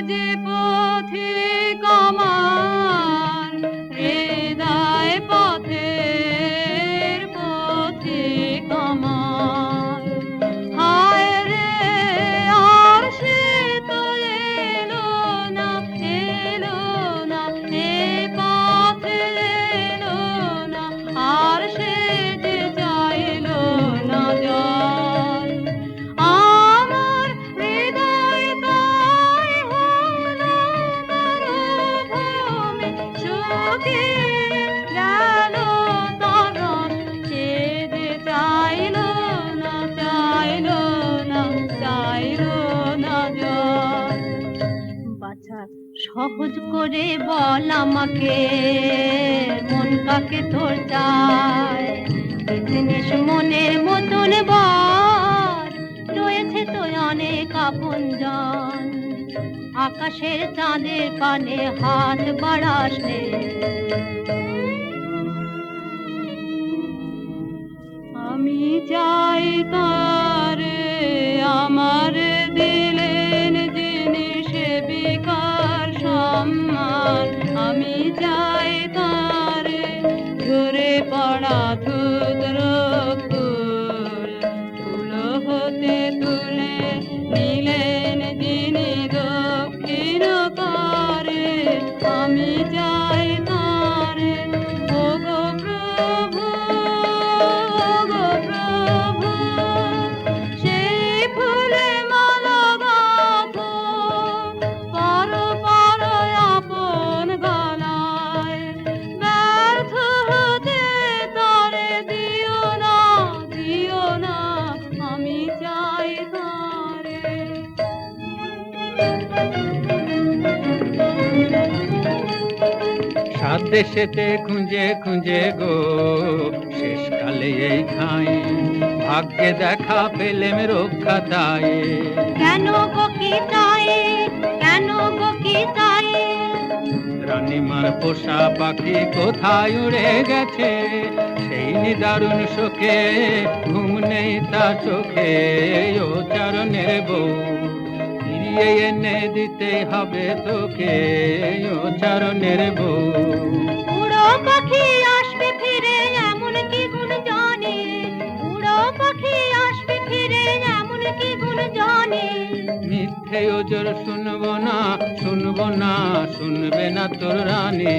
B: যে পথিক আমার, হৃদয় পথের পথিক আমার। হায় রে আর সে তো এলো না, এলো না, এ পথে এলো না। আর সে যে চাইলো না যায়, আমার হৃদয় তাই হলো মরুভূমি। শুকিয়ে গেল তরণ, সে যে চাইলো না, চাইলো না, চাইলো না যায়। বাছা সহজ করে বল আমাকে, মন কাকে তোর চায়? কি জিনিস মনের মতন বল, রয়েছে তো অনেক আপনজন। আকাশের চাঁদের পানে হাত বাড়াস নে। আমি চাই তারে আমার দিলেন জিনিস বিকার সম্মান। আমি চাই তারে ঝরে পড়া ধুদ্র ফুল, তুলো হতে তুলে নিলেন যিনি দক্ষিণ করে। আমি চাই তারে ওগো প্রভু, ওগো প্রভু। সেই ফুলে মালা গাঁথো, পর পর আপন গলায়। ব্যর্থ হতে তারে দিও না, দিও না। আমি চাই তারে।
C: সাত দেশেতে খুঁজে খুঁজে গো, শেষকালে এই ঠাঁই ভাগ্যে দেখা পেলেম রক্ষা তাই।
B: কেন গো কি চাই, কেন গো কি চাই?
C: রানীমার পোষা পাখি কোথায় উড়ে গেছে, সেই নিদারুণ শোকে ঘুম নেই তার চোখে। ও চরণের বউ ফিরিয়ে এনে দিতে হবে তোকে, ও চরণের বউ।
B: উড়ো পাখি আসবে ফিরে এমন কি গুণ জানি, উড়ো পাখি আসবে ফিরে এমন কি নতুন জানি।
C: মিথ্যে ওজর শুনবো না, শুনবো না, শুনবে না তোর রানী।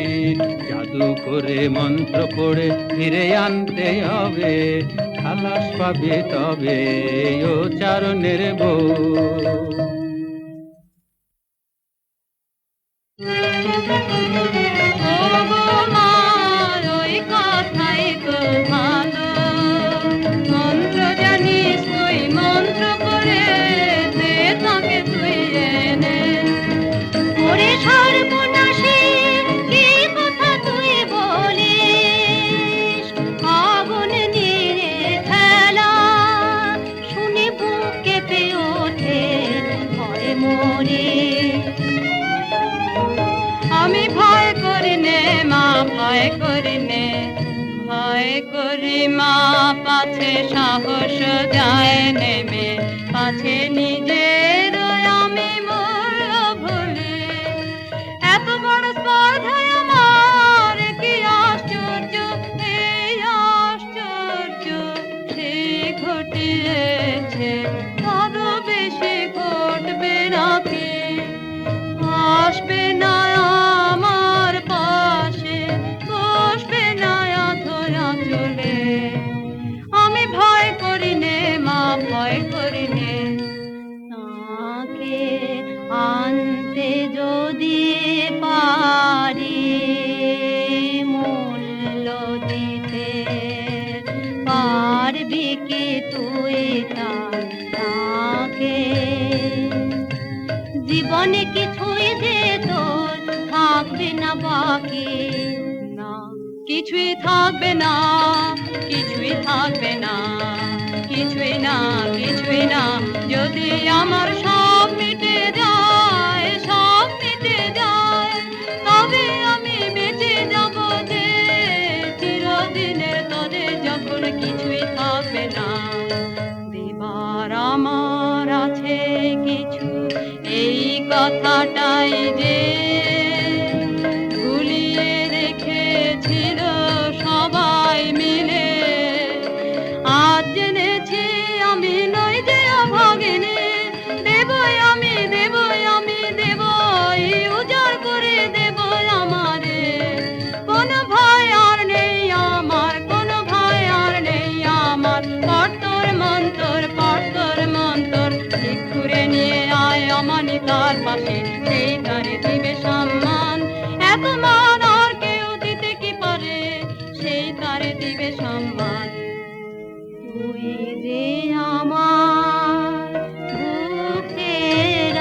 C: জাদু করে মন্ত্র পড়ে ফিরে আনতে হবে, খালাস পাবে তবে ও চারণের বউ।
B: ওগো মা, ওই কথাই তো ভালো। মন্ত্র জানিস তুই, মন্ত্র করে দে তাকে তুই এনে। ওরে সর্বনাশী, কি কথা তুই বলিস? আগুন নিয়ে খেলা শুনে বুক কেঁপে ওঠে, ভয়ে মরে। আমি ভয় করি নে মা, ভয় করি নে, ভয় করি মা, পাছে সাহস যায় নেমে, পাছে নিজের আমি মূল্য ভুলি। এত বড় স্পর্ধায় আমার কি আশ্চর্য, এই আশ্চর্য সে ঘটিয়েছে, আরো বেশি ঘটবে নাকি? আসবে না আমার পাশে, বসবে না ধরা চলে। আমি ভয় করি নে মা, ভয় করি নে। তাকে আনতে যদি পারি, মূল্য দিতে পারবি কি তুই তাকে? জীবনে কিছুই যে তোর থাকবে না বাকি, না কিছুই থাকবে না, কিছুই থাকবে না, কিছুই না, কিছুই না। যদি আমার সব মিটে যায়, সব মিটে যায়, তবে আমি বেঁচে যাব যে চিরদিনের তরে, যখন কিছুই থাকবে না। দেবার আমার আছে কিছু, এই কথাটাই যে ভুলিয়ে রেখেছিল সবাই মিলে। আজ জেনেছি আমি নই যে অভাগিনী, দেবই আমি, দেবই আমি, দেবই উজাড় করে দেবই আমারে। কোনো ভয় আর নেই আমার, কোনো ভয় আর নেই আমার। পড়তর মন্তর, পড়তর মন্তর, ঠিক করে নিয়ে আয় অমানিতার পাশে, সেই তারে দিবে সম্মান। এত মান আর কেউ দিতে কি পারে, সেই তারে দিবে সম্মান। তুই যে আমার বুকের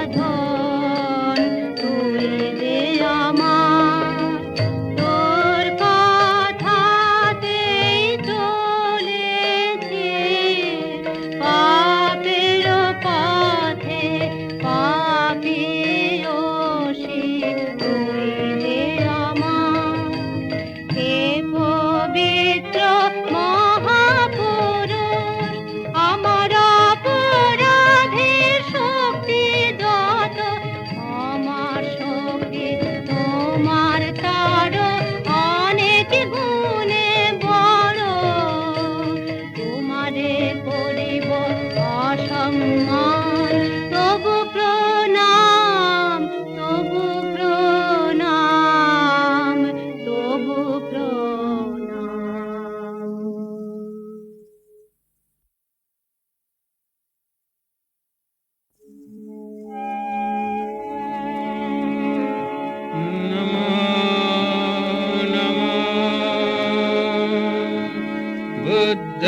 B: আধন, তুই যে আমার, তোর কথাতেই চলেছি পাপের পথে, পাপিয়সী। তুই যে আমার, হে পবিত্র মহাপুরুষ, আমার অপরাধের শক্তি যত, আমার শক্তি তোমার তার অনেক গুণে বড়। তোমারে করিব অসম্মান, তবু প্রণাম, তবু প্রণাম, তবু প্রণাম।
C: নমো নমো বুদ্ধ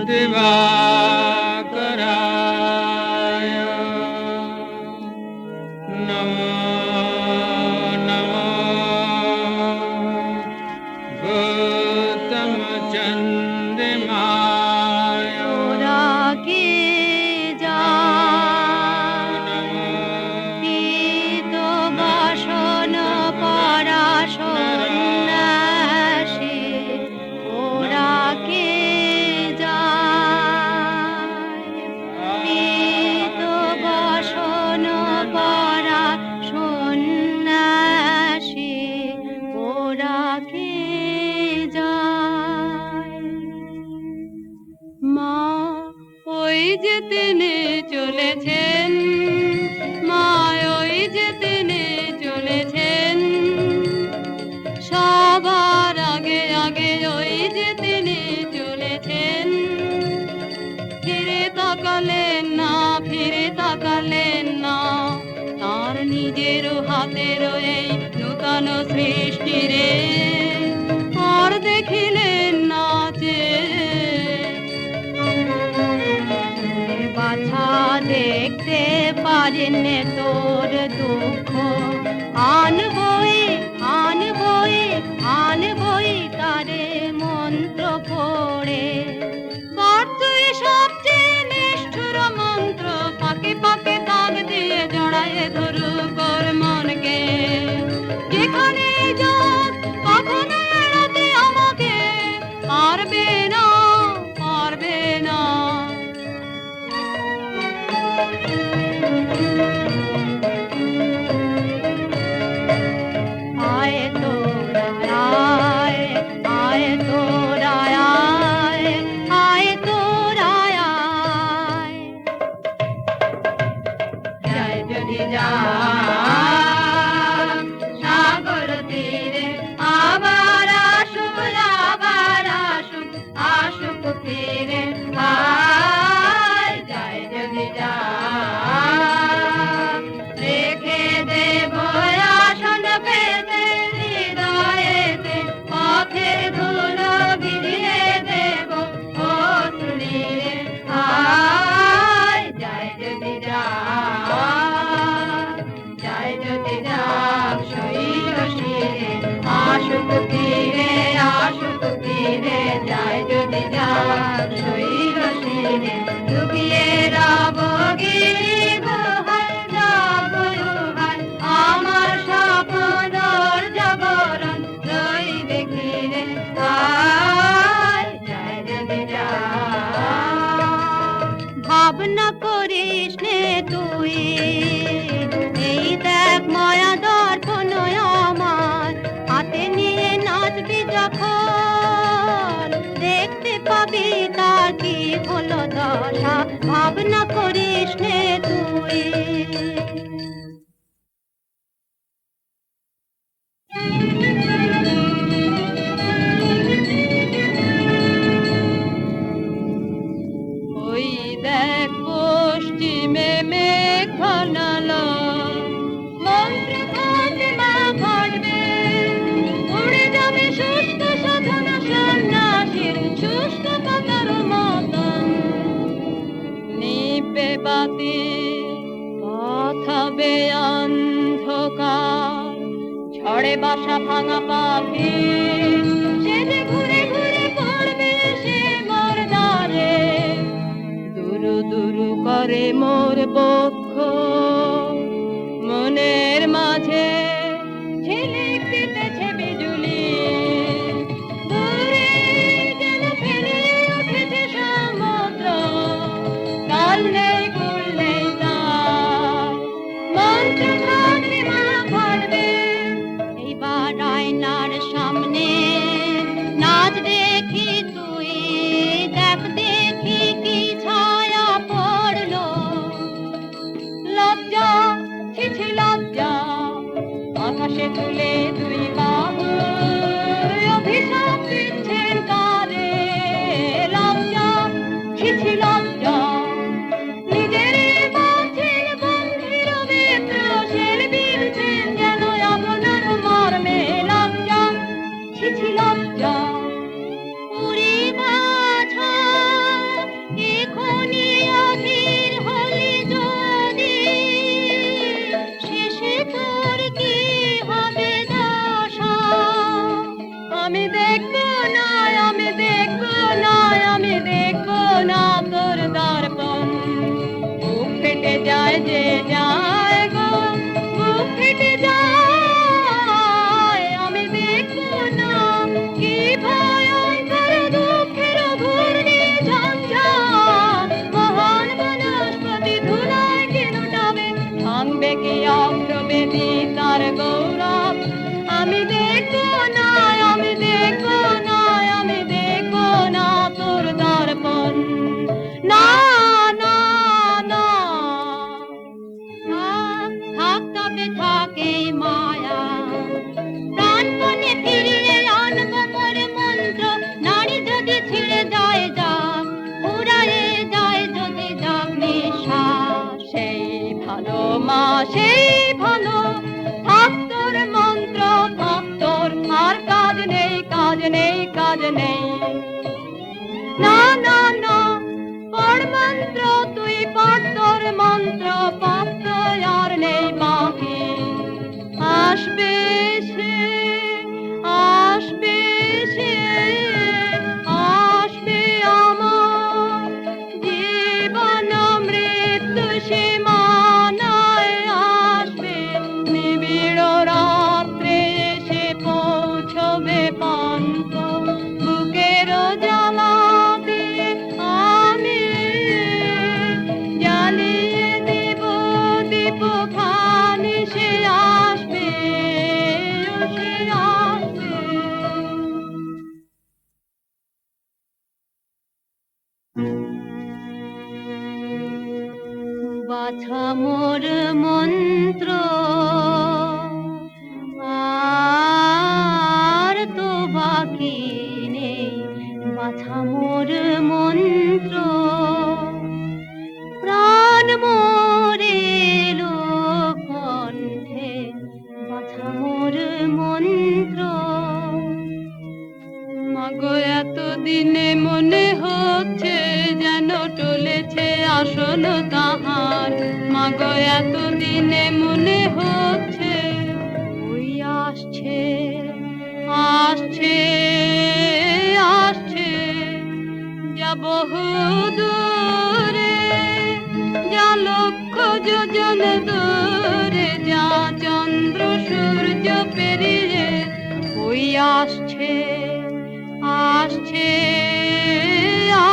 C: দিবাকরায়, নমো নমো গৌতম চন্দ্রিমায়,
B: ওরা কে যায় পীত বাসন পরা সন্ন্যাসী, ওরা কে যায় যে তিনি চলেছেন, মা ওই যে তিনি চলেছেন, সবার আগে আগে ওই যে তিনি চলেছেন। ফিরে তাকালেন না, ফিরে তাকালেন না, তার নিজের হাতের এই নূতন সৃষ্টি রে আর দেখিলেন না যে। বাছা দেখতে পারেন তোর দুঃখ, আনবই আনবই আনবই তারে মন্ত্র পড়ে। তুই সবচেয়ে নিষ্ঠুর মন্ত্র, পাকে পাকে দাগ দিয়ে জড়ায় ধরু কর মনকে। যেখানে যাক কখনো এড়াতে আমাকে পারবে না, পারবে না। আয় তোরা আয়, আয় তোরা আয়, আয় তোরা আয়।
D: যায় যদি যায় সাগর তীরে, আবার আসুক, আবার আসুক, আসুক ফিরে। যায় যদি যায় রেখে দেব আসন পেতে হৃদয়েতে, পথের ধুলো ভিজিয়ে দেব ও তুলিরে। যায় যদি যায় যদি যাক শৈল শিরে, আসুক ফিরে, আসুক ফিরে। যায় যদি যাক শৈল শিরে, লুকিয়ে রব গিরি গুহায়, যাব রুহায় আমার স্বপ্নর জাগরণ রইবে ঘিরে। যায় যদি
B: ভাবনা করিস নে তুই, এই দেখ মায়া দর্পণ আমার হাতে নিয়ে নাচবি যখন, দেখতে পাবি তার কি হলো দশা। ভাবনা করিস নে তুই। ওই দেখ পশ্চিমে মেঘ ঘনালো, মন্ত্র ঘটে মা ঘটবে, উড়ে যাবে শুষ্ক সাধন সন্ন্যাসীর শুষ্ক পাতার মতন। নিবে বাতি পাঠাবে অন্ধকার, ঝড়ে বাসা ভাঙা পাখি সে যে ঘুরে ঘুরে পড়বে সে মোর দ্বারে। দুরু দুরু করে মোর বক্ষ, মনের মাঝে ঝিলিক দিতেছে বিজুলি। দূরে যেন ফেলিয়ে উঠেছে সমুদ্র, কাল নেই কুল নেই তার। মন্ত্র ঘটবে মা ঘটবে, এইবার আয়নার সামনে নাচ দেখি তুই, দেখ দেখি কি ছায়া পড়লো। লজ্জা ছিছি লজ্জা, আকাশে তুলে দুই বাহু অভিশাপ দিচ্ছেন কারে। লজ্জা ছিছি লজ্জা, নিজের বাঁচিল বন্ধির মিত্র শেল বিলছেন যেন আপনার মর্মে। লজ্জা ছিছি লজ্জা, উড়ি বাছা এখনি অধীর হলি যদি, শেষে তোর কি হবে দশা। আমি দেখবো না, আমি দেখবো না, আমি দেখবো না তোর দর্পণ। বুক ফেটে যায় যে যায় গো, বুক ফেটে যায়। আমি দেখবো না কি ভয়ঙ্কর দুঃখের ঘূর্ণি ঝঞ্ঝা, মহান বনস্পতি ধুলায় কি লুটাবে, ভাঙবে কি অগ্রবেদী তার গৌরব। আমি দেখবো না, আমি দেখবো না, আমি দেখবো না তোর দর্পণ। না না সেই ভালো থাক তোর মন্ত্র থাক তোর আর কাজ নেই কাজ নেই কাজ নেই না না না পড় মন্ত্র তুই পড় তোর মন্ত্র পাত্র আর নেই বাকি আসবে সে আসবে সে আসবে আমার জীবন মৃত্যু সীমানায় আসবে নিবিড় রাত্রে এসে পৌঁছবে পান্ত বুকের জ্বালাতে আমি জ্বালিয়ে দেব দীপ খানি সে আসবে সে আসবে বাছা মোর মন্ত্র আর তো বাকি নেই বাছা মোর মন্ত্র প্রাণ মোরে কণ্ঠে বাছা মোর মন্ত্র মাগো এতদিনে মনে হচ্ছে যেন টলেছে আসন তাহার মাগো এতদিনে মনে হচ্ছে ওই আসছে আসছে আসছে যা বহু দূরে যা লক্ষ যোজন দূরে যা চন্দ্র সূর্য পেরিয়ে ওই আসছে আসছে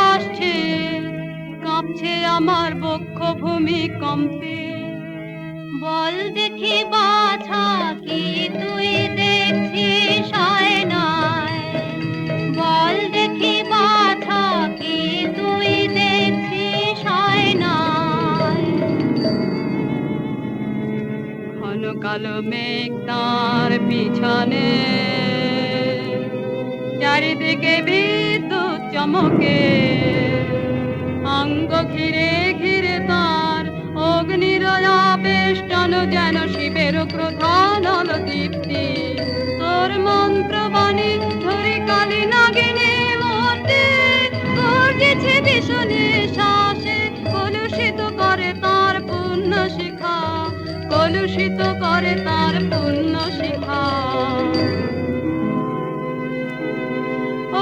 B: আসছে কাঁপছে আমার বক্ষ ভূমিকম্পে বল দেখি বাছা কি তুই দেখছিস আয়নায় বল দেখি বাছা কি তুই দেখছিস আয়নায় ঘন কালো মেঘ তার পিছনে চারিদিকে বিদ্যুৎ চমকে অঙ্গ ঘিরে ঘিরে তার অগ্নির আবেষ্টন যেন শিবের প্রধান দীপ্তি তোর মন্ত্রবাণী ধরে কালী নাগিনী মূর্তি গর্জেছে ভীষণে শ্বাসে কলুষিত করে তার পুণ্য শিখা কলুষিত করে তার পুণ্য শিখা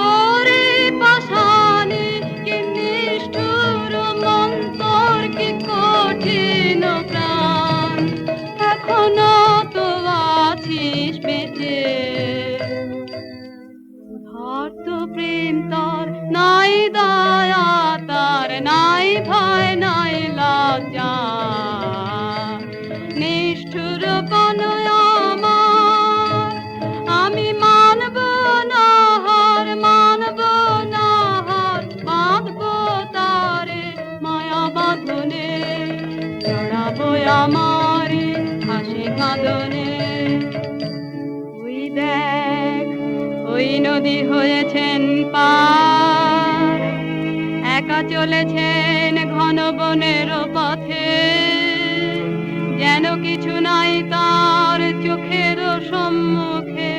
B: ওরে পাষাণী কি নিষ্ঠুর মন্তর কি কঠিন প্রাণ এখনো তো আছিস বেঁচে ধর্ত প্রেম তার নাই দয়া তার নাই ভয় নাই লজ্জা নিষ্ঠুর বনয় আমার আমি মানব না হার বাঁধব তারে মায়া বাঁধনে জড়াবো আমার হাসি কাঁদনে ওই দেখ ওই নদী হয়েছেন পার একা চলেছেন ঘন বনের পথে যেন কিছু নাই তার চোখের সম্মুখে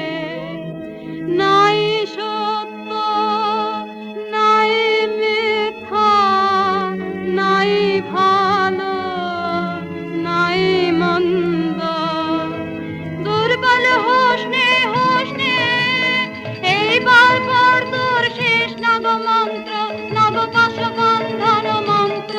B: নাই সত্য নাই মিথ্যা নাই ভালো নাই মন্দ দুর্বল হোসনে হোসনে এইবার পর তোর শেষ নব মন্ত্র নব পাশবন্ধন মন্ত্র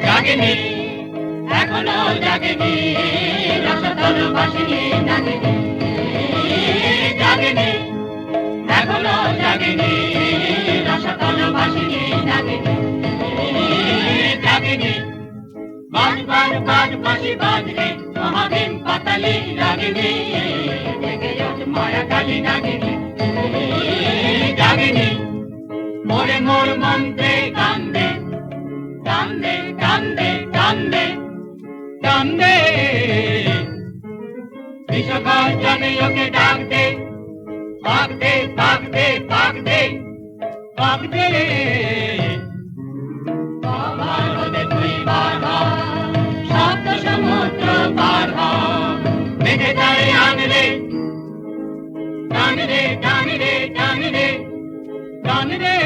C: জাগেনি এখনো জাগেনি রসতল বাসিনী নাগিনী জাগেনি এখনো জাগেনি রসতল বাসিনী নাগিনী জাগেনি বাজ বাজ বাজ বাঁশি বাজরে মহাভীম পাতালি রাগিনী জেগে ওঠ মায়া কালী নাগিনী জাগেনি মোরে মোর মন্ত্রে কান্দে কান্দে কান্দে কান্দে কান্দে জানে ওকে ডাক দে, পাক দে, পাক দে, পাক দে, পাক দে। বাবার রোদে তুই বার হ, সপ্ত সমুদ্র পার হ, মেঘে তারে আনলে, টান রে, টান রে, টান রে, টান রে।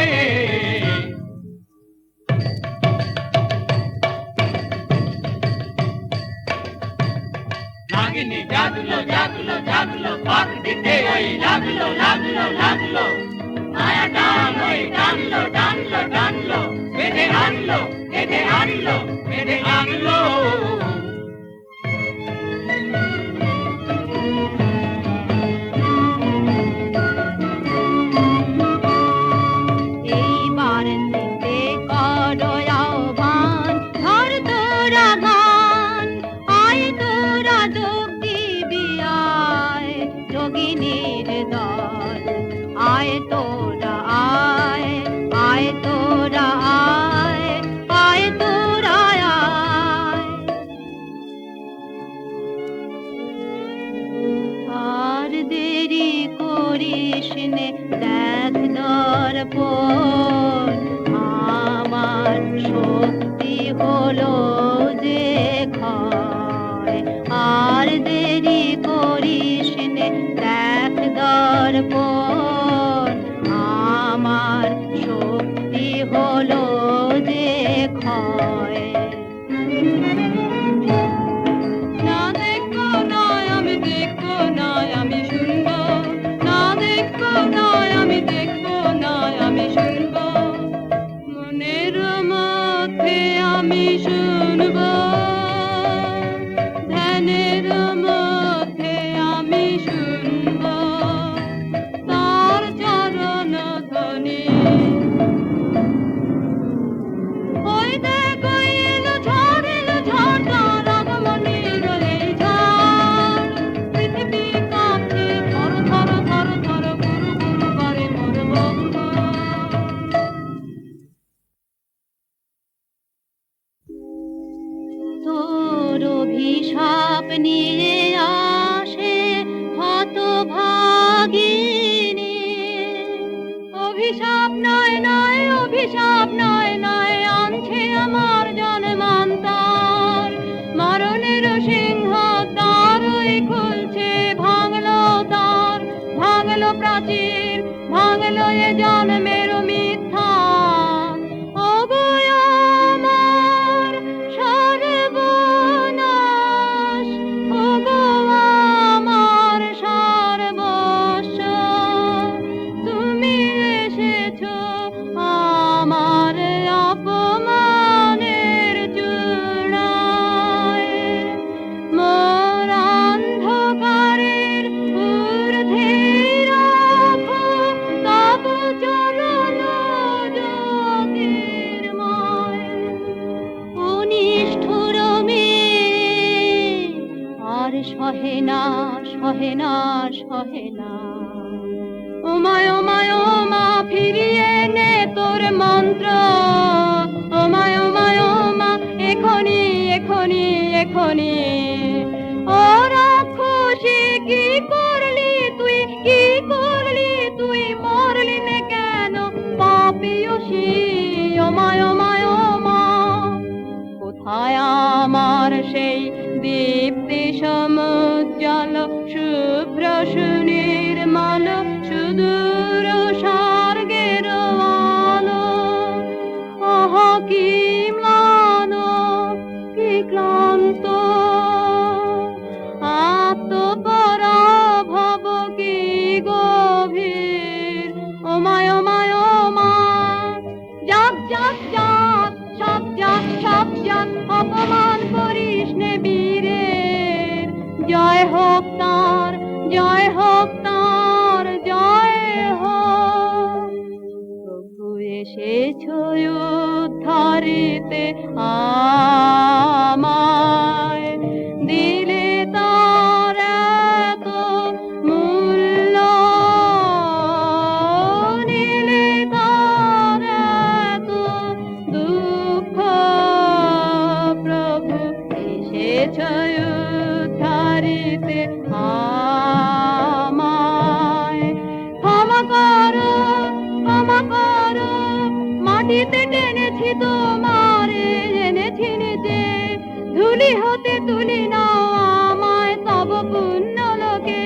C: নাগিনী জাগলো, জাগলো, জাগলো, পাক দিতে ওই লাগলো, লাগলো, লাগলো। মায়া টান ওই টানলো, টানলো, টানলো, বেঁধে আনলো, বেঁধে আনলো, বেঁধে আনলো।
D: এইবার নিতে করো আহ্বান, ধর তোরা গান, আয় তোরা যোগ দিবি আয়, যোগিনীর দল। আয় তোরা আয়, আয় তোরা আয়, আয় তোরা আয়। আর দেরি করিস নে, দেখ দর্পণ, আমার শক্তি হলো যে ক্ষয়। আর দেরি করিস নে, দেখ দর্পণ, আমার শক্তি হলো যে ক্ষয়। না দেখবো নয় আমি দেখবো নয় আমি শুনবো, না দেখবো নয় আমি দেখবো নয় আমি শুনবো, মনের মধ্যে আমি শুনবো, ধ্যানের মধ্যে আমি শুনবো তার চরণ ধ্বনি। ওই দেখ ওই এলো ঝড় তার আগমনের এই ঝড়। পৃথিবী কাঁপছে থর থর থর থর, গুরু গুরু করে মোর বঙ্গ। তোর অভিশাপ নিয়ে আসে হতভাগিনী। অভিশাপ নয় নয়, অভিশাপ নয় নয়, আনছে আমার জন্মান্তর। মরণের সিংহ দ্বার ওই খুলছে, ভাঙলো দ্বার, ভাঙলো প্রাচীর, ভাঙলো এ জন্মের মিথ্যা। ওগো আমার সর্বনাশ, ওগো আমার সর্বস্ব, তুমি এসেছো আমার অপমানের চূড়ায়। মোর অন্ধকারের ঊর্ধ্বে রাখো তব চরণ জ্যোতির্ময়। অনিষ্ঠুর মেয়ে আর সহে না, সহে না, সহে না। ওমায় ওমায় ওমা ফিরিয়ে নে তোর মন্ত্র, ওমায় ওমায় ওমা এখনি এখনি এখনি। ও রাক্ষসী কি করলি তুই, কি করলি তুই, মরলি নে কেন পাপিয়সী। ওমায় ওমায় ওমা কোথায় আমার সেই দীপ্তি সমুজ্জ্বল শুভ্র সুনির্মল সুদূর স্বর্গের আলো। আহা কি ম্লান, কি ক্লান্ত, আত্মপরাভব কি গভীর। ওমায় ওমায় ওমা জাত জাত জাত, সব জাত সব জাত, অপমান করিস নে বীরের। জয় হোক তার, জয় হোক তার, জয় হোক। প্রভু এসেছো উদ্ধারিতে আমায়, দিলে তার এত মূল্য, নিলে তার এত দুঃখ। প্রভু এসেছো উদ্ধারিতে আমায়।
B: ধুলি হতে তুলি নাও আমায় তব পুণ্য লোকে,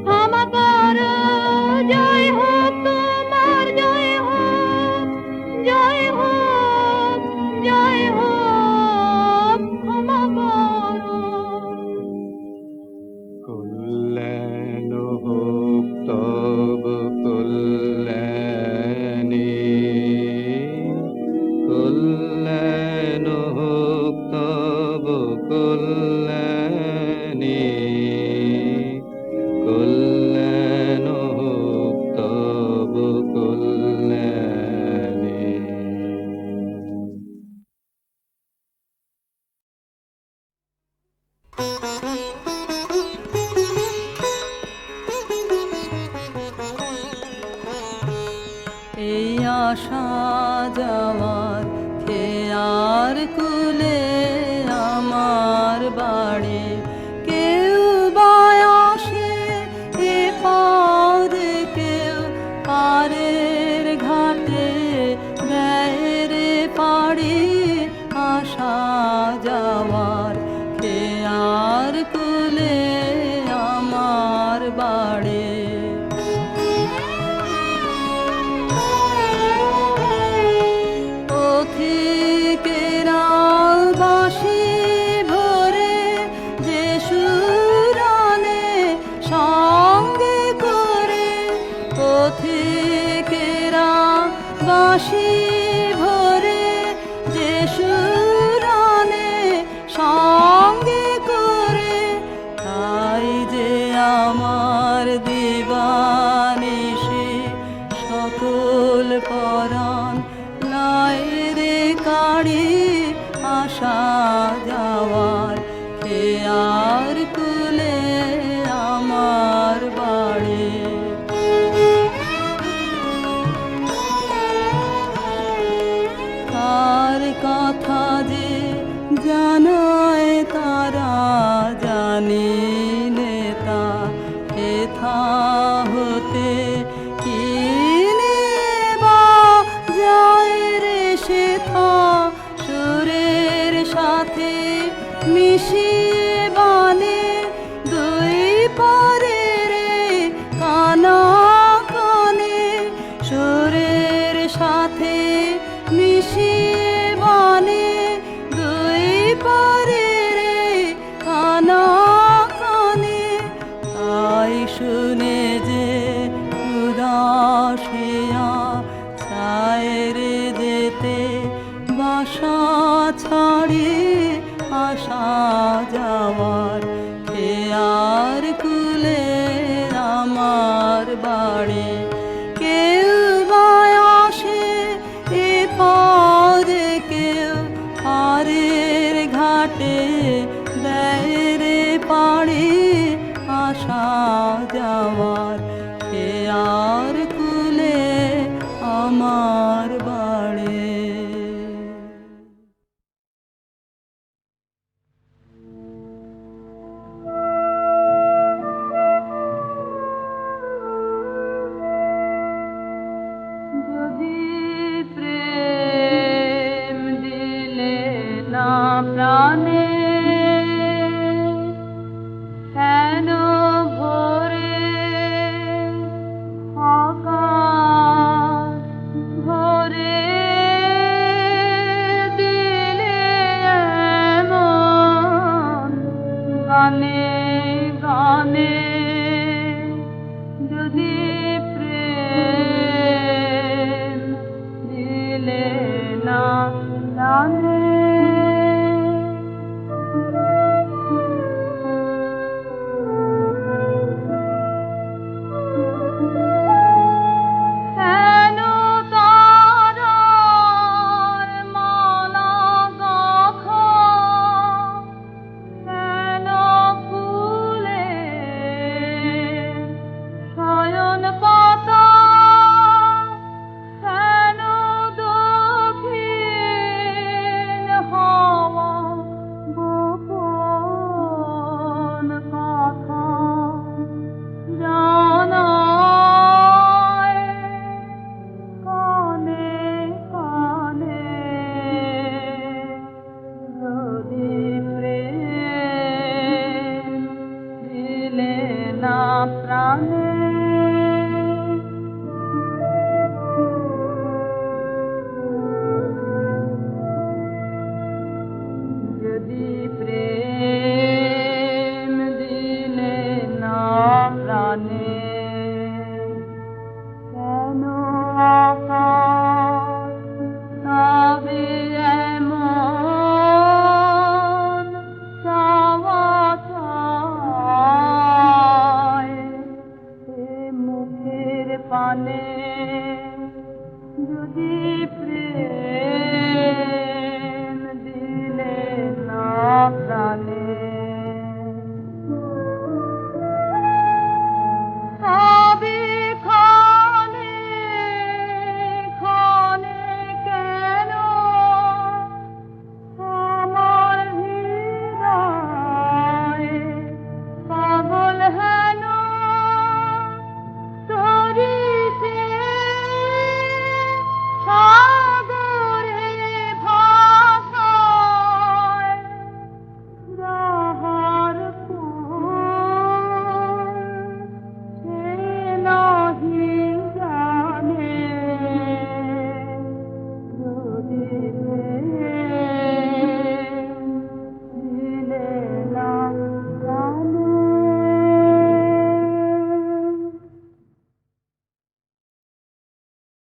B: ক্ষমা করো, জয় হোক তোমার, জয় হোক, জয় হোক, জয় হোক, ক্ষমা করো।
E: কল্যাণ হোক তব কল্যাণী, কল্যাণ হোক তব কল্যাণী, কল্যাণ হোক তব কল্যাণী।
F: এই আশা যাওয়ার খেয়ার কুলে আমার বাড়ি, কেউ বায়াসে এ পদে, কেউ পারের ঘাটে দেয়ের পাড়ি। আশা যাওয়ার খেয়ার কুলে আমার বাড়ি। পথিকেরা বাঁশি ভরে যে সুর আনে সঙ্গে করে, পথিকেরা বাঁশি ভরে যে সুর আনে সঙ্গে করে, তাই যে আমার দিবানিশি সকল পরাণ লাইরে কাড়ি। আশা যাওয়ার খেয়ার কুলে আমার বাড়ি। কার কথা যে জানায় তারা জানিলে তা হেথা হতে কিনে বা যায় রে সেথা, সুরের সাথে মিশিয়ে বানে দুই পারে রে কানা কানে, সুরের সাথে মিশিয়ে বানে দুই পারে রে কানা কানে। তাই শুনে যে উদাসিয়া ছায়রে যেতে বাসা ছাড়ি। আশা যাওয়ার খেয়ার কুলে আমার বাড়ি, কেউ বায়াসে এ পদে, কেউ পারের ঘাটে দেয়ের পাড়ি। আশা যাওয়ার খেয়ার কুলে আমার বাড়ি।
B: যদি প্রেম দিলে না প্রাণে, কেন ভোরে আকাশ ভরে দিলে এমন গানে।